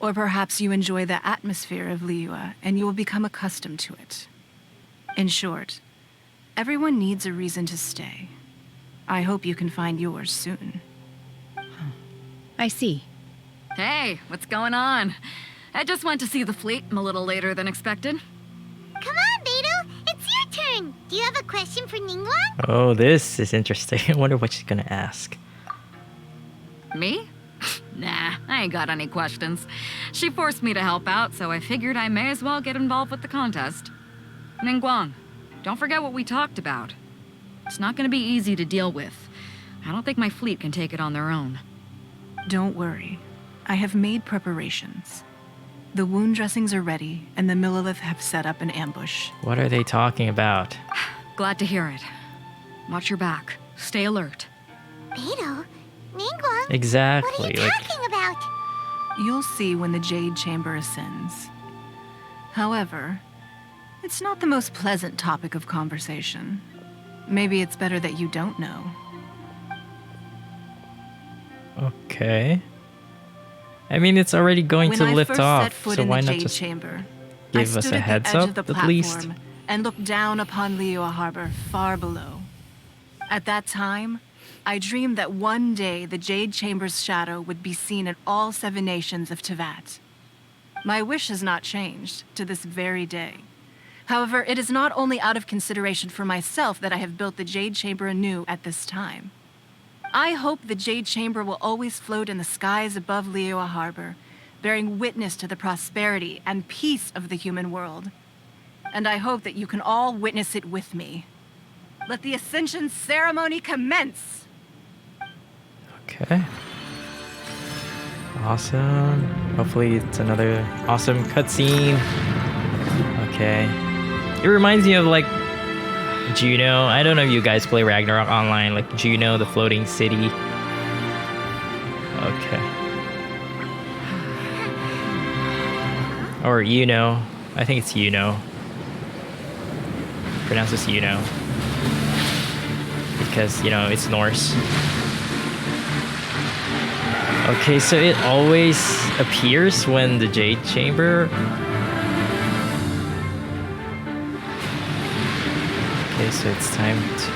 Or perhaps you enjoy the atmosphere of Liyue and you will become accustomed to it. In short, everyone needs a reason to stay. I hope you can find yours soon. I see. Hey, what's going on? I just went to see the fleet a little later than expected. Come on, Beidou. It's your turn. Do you have a question for Ningguang? Oh, this is interesting. I wonder what she's gonna ask. Me? Nah, I ain't got any questions. She forced me to help out, so I figured I may as well get involved with the contest. Ningguang, don't forget what we talked about. It's not gonna be easy to deal with. I don't think my fleet can take it on their own. Don't worry. I have made preparations. The wound dressings are ready, and the Millilith have set up an ambush. What are they talking about? Glad to hear it. Watch your back. Stay alert. Beidou? Ningguang? Exactly. What are you talking about? You'll see when the Jade Chamber ascends. However, it's not the most pleasant topic of conversation. Maybe it's better that you don't know. Okay. I mean, it's already going to lift When I off, first set foot so in why the not Jade just Chamber, give I us stood a at heads the edge up, of the at platform least? and looked down upon Liyue Harbor far below. At that time, I dreamed that one day the Jade Chamber's shadow would be seen in all 7 nations of Tevat. My wish has not changed to this very day. However, it is not only out of consideration for myself that I have built the Jade Chamber anew at this time. I hope the Jade Chamber will always float in the skies above Liyue Harbor, bearing witness to the prosperity and peace of the human world. And I hope that you can all witness it with me. Let the Ascension ceremony commence! Okay. Awesome. Hopefully it's another awesome cutscene. Okay. It reminds me of like Juno. I don't know if you guys play Ragnarok online, like Juno, the floating city. Okay. Or Yuno. I think it's Yuno. Pronounce this Yuno. Because, you know, it's Norse. Okay, so it always appears when the Jade Chamber... Okay, so it's time to...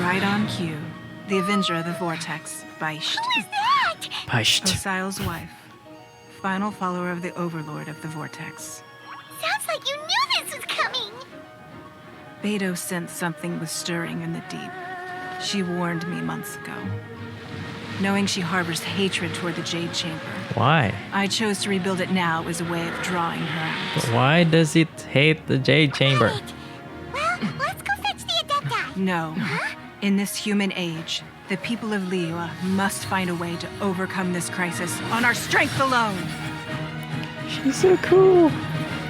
Right on cue. The Avenger of the Vortex, Beisht. Who is that? Beisht. Osial's wife. Final follower of the Overlord of the Vortex. Sounds like you knew this was coming. Beidou sensed something was stirring in the deep. She warned me months ago. Knowing she harbors hatred toward the Jade Chamber, Why? I chose to rebuild it now as a way of drawing her But out. why does it hate the Jade Chamber? Well, let's go fetch the Adepti. No. In this human age, the people of Liyue must find a way to overcome this crisis on our strength alone. She's so cool.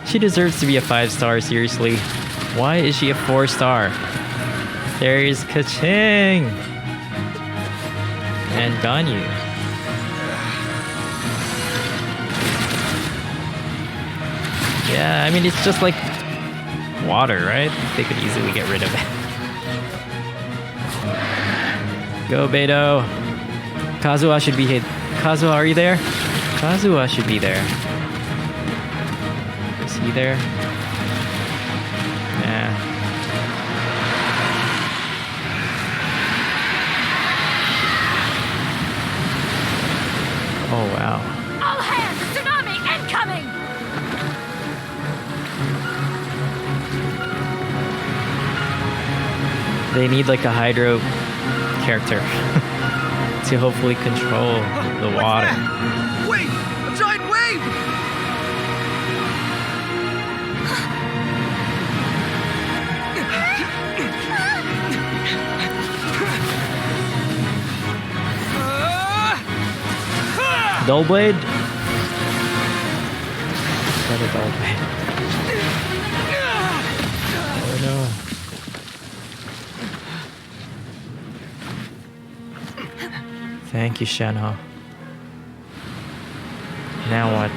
She deserves to be a 5-star, seriously. Why is she a 4-star? There's Kaching! And Ganyu. Yeah, I mean, it's just like water, right? They could easily get rid of it. Go, Beto. Kazuha should be hit. Kazuha, are you there? Kazuha should be there. Is he there? Nah. Oh, wow. All hands! Tsunami incoming! They need like a hydro character to hopefully control the water. Wait! A giant wave! Dull blade? Got a dull blade. Oh no. Thank you, Shenhe. Now what?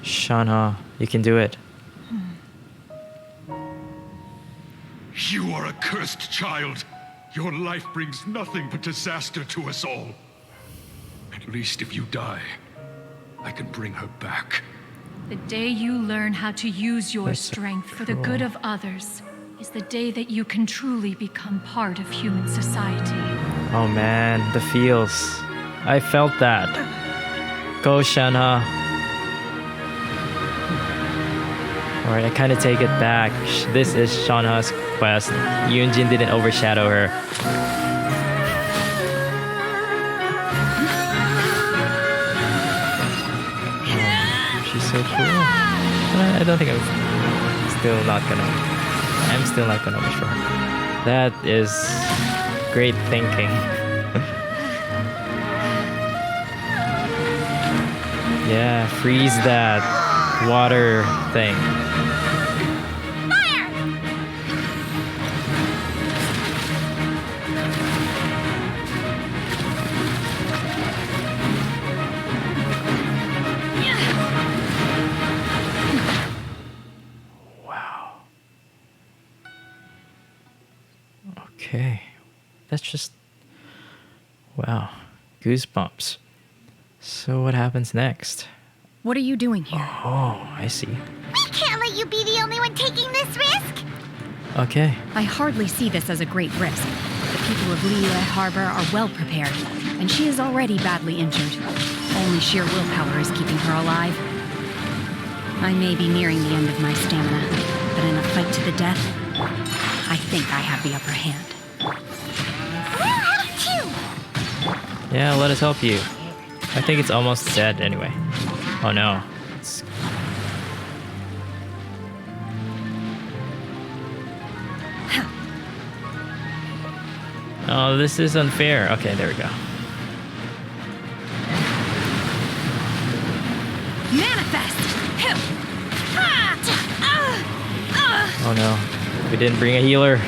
Shenhe, you can do it. You are a cursed child. Your life brings nothing but disaster to us all. At least if you die, I can bring her back. The day you learn how to use your strength for the good of others is the day that you can truly become part of human society. Oh man, the feels. I felt that. Go, Shenhe. Alright, I kind of take it back. This is Shenhe's quest. Yunjin didn't overshadow her. She's so cool. I don't think I'm still not gonna wish for her. That is great thinking. Yeah, freeze that water thing. Okay, that's just, wow, goosebumps. So what happens next? What are you doing here? Oh, I see. We can't let you be the only one taking this risk! Okay. I hardly see this as a great risk. The people of Liyue Harbor are well prepared, and she is already badly injured. Only sheer willpower is keeping her alive. I may be nearing the end of my stamina, but in a fight to the death, I think I have the upper hand. Yeah, let us help you. I think it's almost dead anyway. Oh no. Oh, this is unfair. Okay, there we go. Manifest! Oh no. We didn't bring a healer.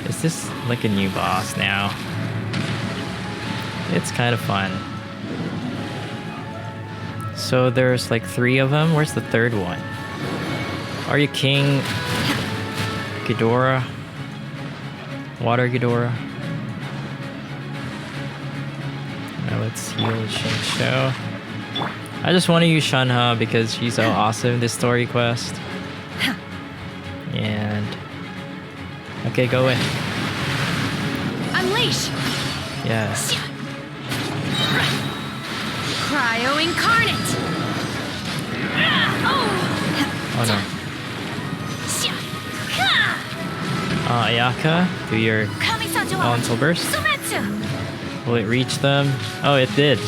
Is this like a new boss now? It's kind of fun. So there's like 3 of them. Where's the third one? Are you King Ghidorah? Water Ghidorah? Now let's heal Shenhe. I just want to use Shenhe because she's so awesome in this story quest. And okay, go away. Unleash! Yes. Cryo incarnate! Oh no. Ayaka, do your elemental burst. Will it reach them? Oh, it did.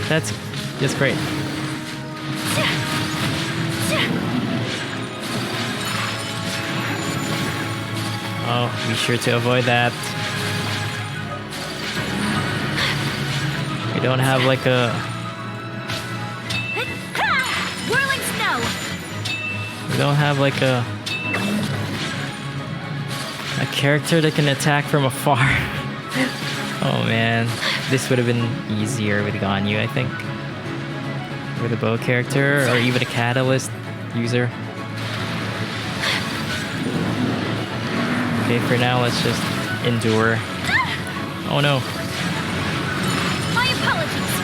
That's great. Oh, be sure to avoid that. We don't have like a... Whirling snow! We don't have like a character that can attack from afar. Oh man, this would have been easier with Ganyu, I think. With a bow character, or even a catalyst. user. Okay, for now, let's just endure. Oh no. My apologies.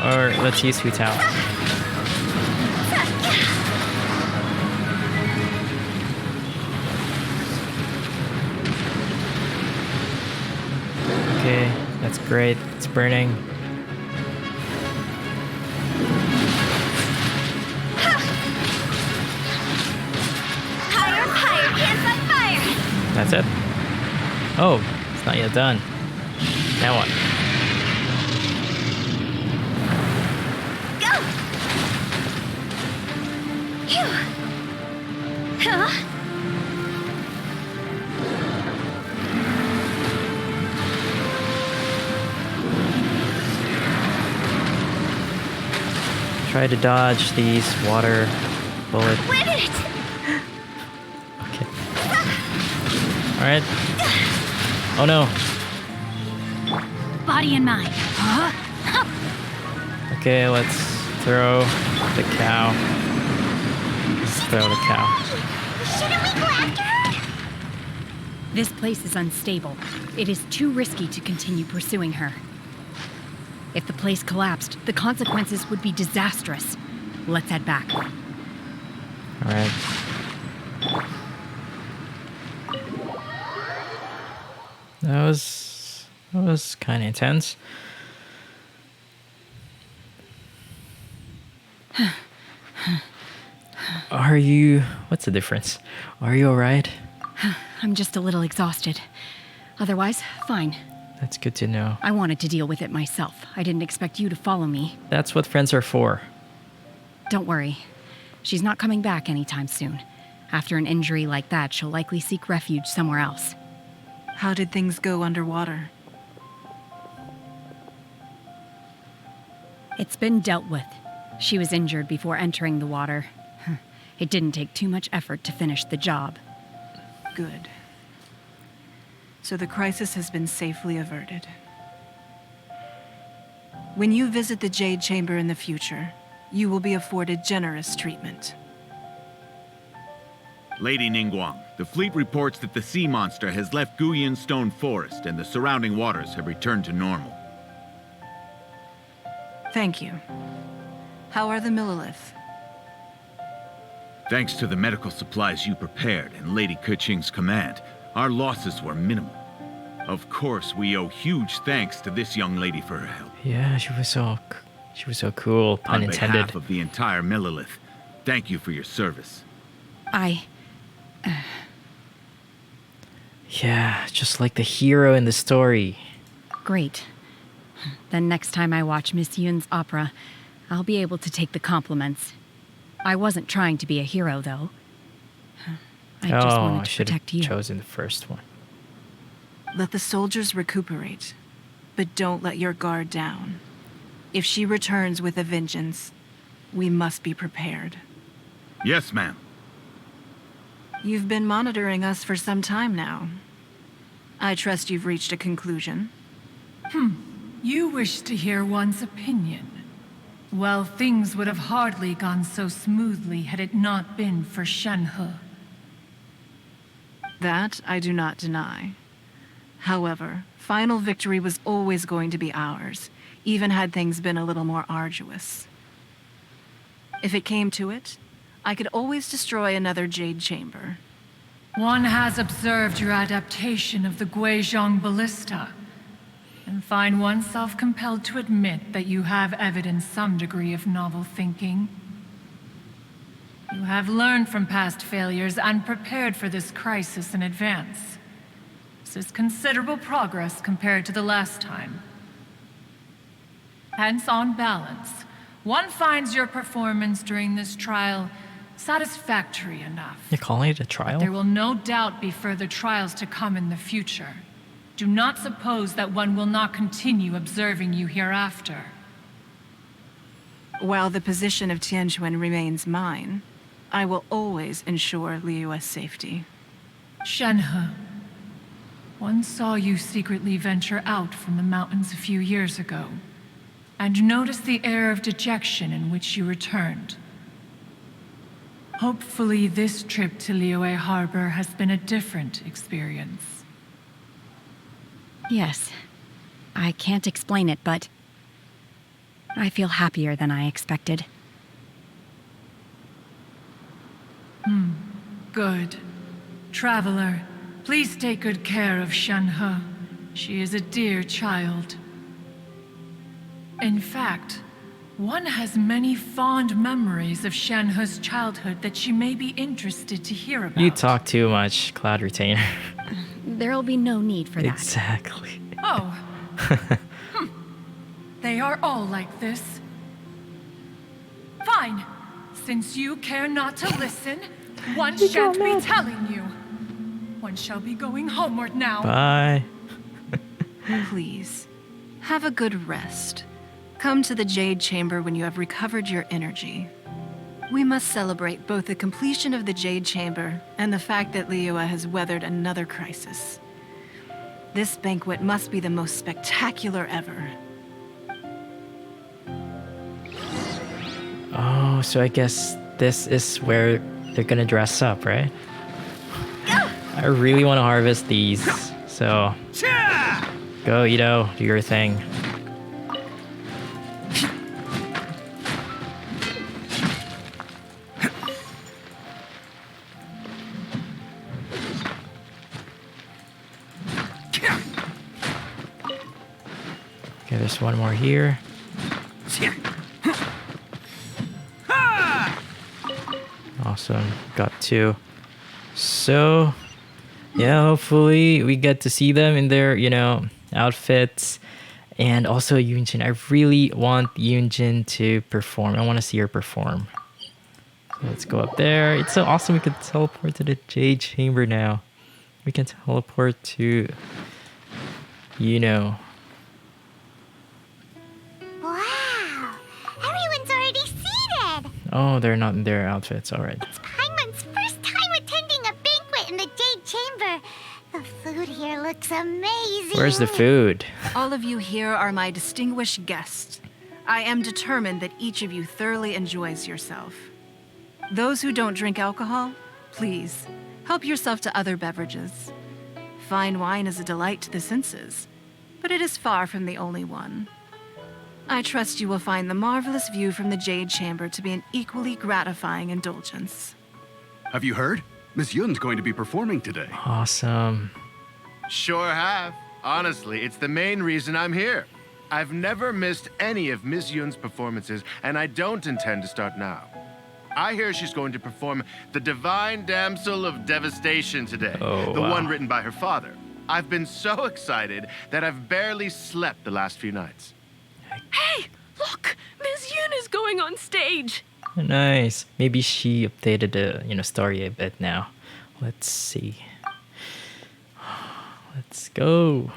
Or let's use Hu Tao. Okay, that's great. It's burning. That's it? Oh, it's not yet done. Now what? Go! Phew. Huh? Try to dodge these water bullets. Win it! Okay. Alright. Oh no. Body and mind. Huh? Okay, let's throw the cow. Let's throw the cow. Shouldn't we go after her? This place is unstable. It is too risky to continue pursuing her. If the place collapsed, the consequences would be disastrous. Let's head back. Alright. That was kind of intense. Are you... What's the difference? Are you alright? I'm just a little exhausted. Otherwise, fine. That's good to know. I wanted to deal with it myself. I didn't expect you to follow me. That's what friends are for. Don't worry. She's not coming back anytime soon. After an injury like that, she'll likely seek refuge somewhere else. How did things go underwater? It's been dealt with. She was injured before entering the water. It didn't take too much effort to finish the job. Good. So the crisis has been safely averted. When you visit the Jade Chamber in the future, you will be afforded generous treatment. Lady Ningguang, the fleet reports that the sea monster has left Guyan Stone Forest and the surrounding waters have returned to normal. Thank you. How are the Millilith? Thanks to the medical supplies you prepared and Lady Keqing's command, our losses were minimal. Of course, we owe huge thanks to this young lady for her help. Yeah, she was so cool, pun On intended. behalf of the entire Millilith, thank you for your service. Yeah, just like the hero in the story. Great. Then next time I watch Miss Yun's opera, I'll be able to take the compliments. I wasn't trying to be a hero, though. I just I wanted to should have protect you. chosen the first one. Let the soldiers recuperate, but don't let your guard down. If she returns with a vengeance, we must be prepared. Yes, ma'am. You've been monitoring us for some time now. I trust you've reached a conclusion. You wish to hear one's opinion. Well, things would have hardly gone so smoothly had it not been for Shenhe. That I do not deny. However, final victory was always going to be ours, even had things been a little more arduous. If it came to it, I could always destroy another Jade Chamber. One has observed your adaptation of the Guizhong ballista, and find oneself compelled to admit that you have evidenced some degree of novel thinking. You have learned from past failures and prepared for this crisis in advance. This is considerable progress compared to the last time. Hence, on balance, one finds your performance during this trial satisfactory enough. You're calling it a trial? There will no doubt be further trials to come in the future. Do not suppose that one will not continue observing you hereafter. While the position of Tianquan remains mine, I will always ensure Liyue's safety. Shenhe, one saw you secretly venture out from the mountains a few years ago. and notice the air of dejection in which you returned. Hopefully, this trip to Liyue Harbor has been a different experience. Yes. I can't explain it, but I feel happier than I expected. Good. Traveler, please take good care of Shenhe. She is a dear child. In fact, one has many fond memories of Shenhe's childhood that she may be interested to hear about. You talk too much, Cloud Retainer. There'll be no need for that. Exactly. Oh. They are all like this. Fine. Since you care not to listen, one shan't be telling you. One shall be going homeward now. Bye. Please, have a good rest. Come to the Jade Chamber when you have recovered your energy. We must celebrate both the completion of the Jade Chamber and the fact that Liyue has weathered another crisis. This banquet must be the most spectacular ever. Oh, so I guess this is where they're gonna dress up, right? I really want to harvest these, so go, Ito, do your thing. Okay, there's one more here. Awesome, got two. So, yeah, hopefully we get to see them in their, outfits. And also Yunjin. I really want Yunjin to perform. I want to see her perform. So let's go up there. It's so awesome we can teleport to the Jade Chamber now. We can teleport to, Wow! Everyone's already seated! Oh, they're not in their outfits. All right. It's Paimon's first time attending a banquet in the Jade Chamber. The food here looks amazing. Where's the food? All of you here are my distinguished guests. I am determined that each of you thoroughly enjoys yourself. Those who don't drink alcohol, please, help yourself to other beverages. Fine wine is a delight to the senses, but it is far from the only one. I trust you will find the marvelous view from the Jade Chamber to be an equally gratifying indulgence. Have you heard? Miss Yun's going to be performing today. Awesome. Sure have. Honestly, it's the main reason I'm here. I've never missed any of Miss Yun's performances, and I don't intend to start now. I hear she's going to perform The Divine Damsel of Devastation today, the one written by her father. I've been so excited that I've barely slept the last few nights. Hey, look! Miss Yun is going on stage! Nice. Maybe she updated the story a bit now. Let's see. Let's go.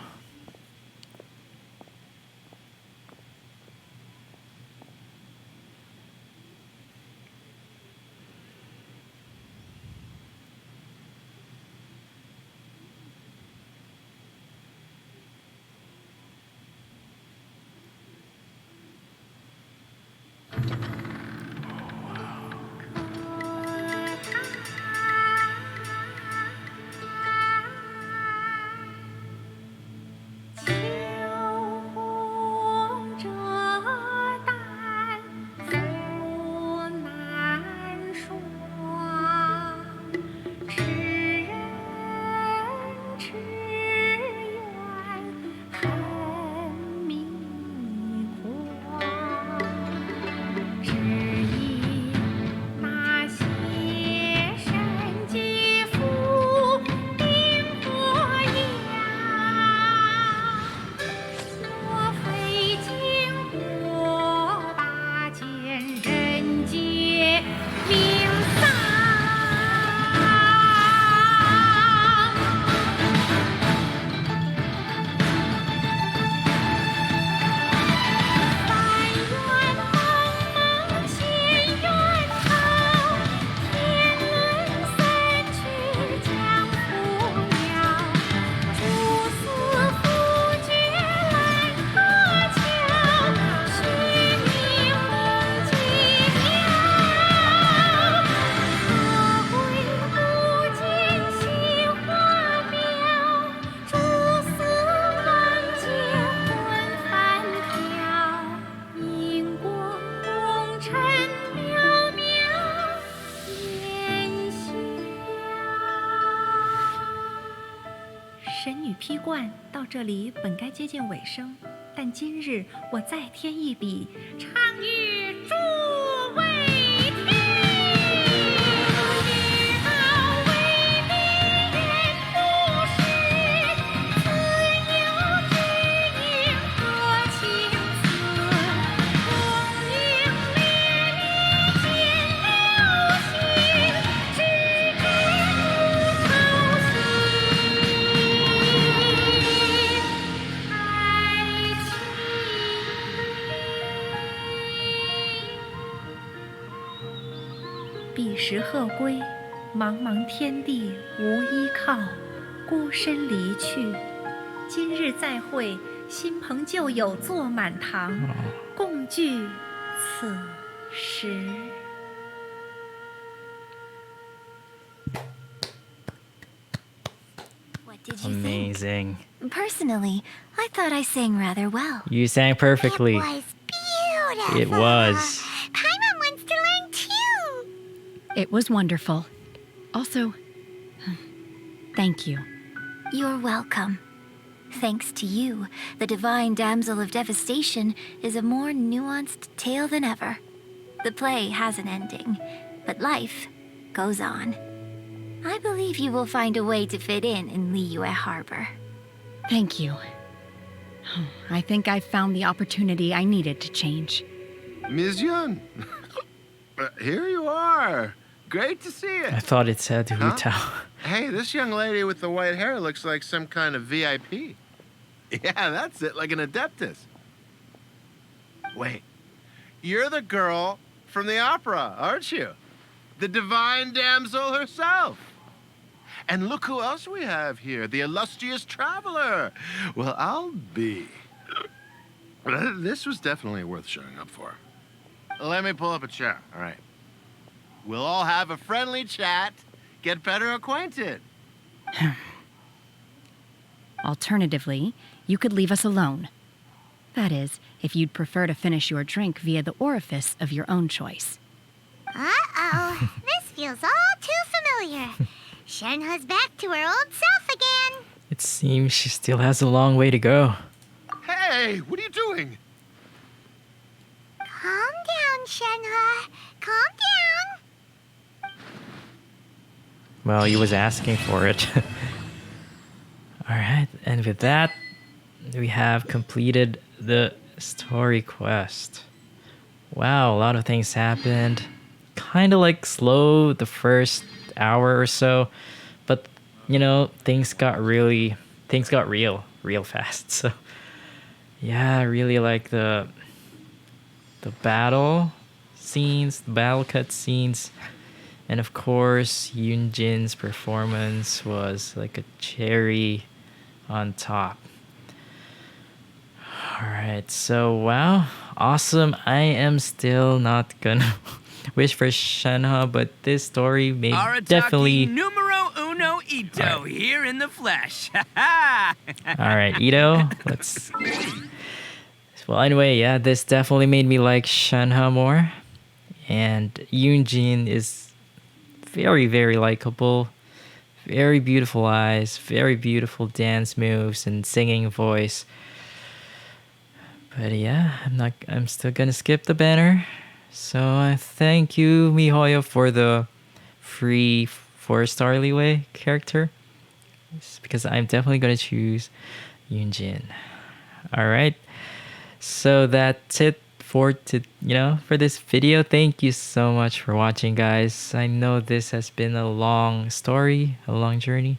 神女披冠到这里本该接近尾声，但今日我再添一笔，唱与诸位听。彼时鹤归，茫茫天地无依靠，孤身离去。今日再会，新朋旧友坐满堂，共聚此时。What did you Amazing. think? Personally, I thought I sang rather well. You sang perfectly. It was beautiful. It was. Paimon wants to learn too. It was wonderful. Also, thank you. You're welcome. Thanks to you, the Divine Damsel of Devastation is a more nuanced tale than ever. The play has an ending, but life goes on. I believe you will find a way to fit in Liyue Harbor. Thank you. I think I found the opportunity I needed to change. Ms. Yun, here you are. Great to see you. I thought it said Hu Tao. Hey, this young lady with the white hair looks like some kind of VIP. Yeah, that's it, like an Adeptus. Wait, you're the girl from the opera, aren't you? The Divine Damsel herself. And look who else we have here, the illustrious traveler. Well, I'll be. This was definitely worth showing up for. Let me pull up a chair, all right. We'll all have a friendly chat, get better acquainted. Alternatively, you could leave us alone. That is, if you'd prefer to finish your drink via the orifice of your own choice. Uh-oh. This feels all too familiar. Shenhe's back to her old self again. It seems she still has a long way to go. Hey, what are you doing? Calm down, Shenhe. Calm down. Well, he was asking for it. Alright, and with that, we have completed the story quest. Wow, a lot of things happened. Kind of like slow the first hour or so, but you know, things got real fast. So yeah, I really like the battle scenes, the battle cut scenes, and of course Yunjin's performance was like a cherry on top. Alright, so wow, awesome. I am still not gonna wish for Shenhe, but this story may definitely... numero uno Ito here in the flesh. Alright, Ito, let's... Well, anyway, yeah, this definitely made me like Shenhe more. And Yunjin is very, very likable. Very beautiful eyes, very beautiful dance moves and singing voice. But yeah, I'm still gonna skip the banner. So thank you, Mihoyo, for the free 4-star leeway character. It's because I'm definitely gonna choose Yunjin. Alright. So that's it for this video. Thank you so much for watching, guys. I know this has been a long story, a long journey.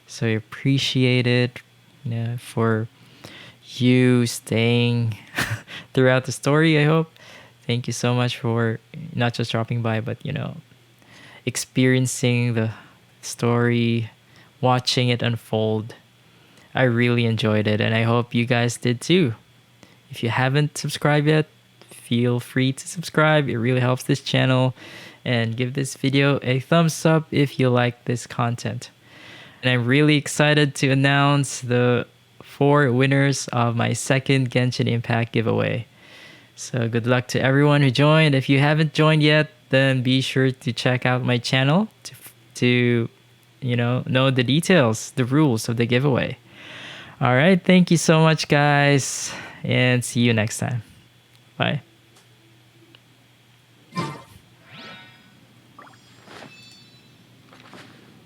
So I appreciate it, for you staying throughout the story, I hope. Thank you so much for not just dropping by, but experiencing the story, watching it unfold. I really enjoyed it, and I hope you guys did too. If you haven't subscribed yet, feel free to subscribe. It really helps this channel. And give this video a thumbs up if you like this content. And I'm really excited to announce the 4 winners of my second Genshin Impact giveaway. So good luck to everyone who joined. If you haven't joined yet, then be sure to check out my channel to know the details, the rules of the giveaway. All right, thank you so much, guys, and see you next time. Bye.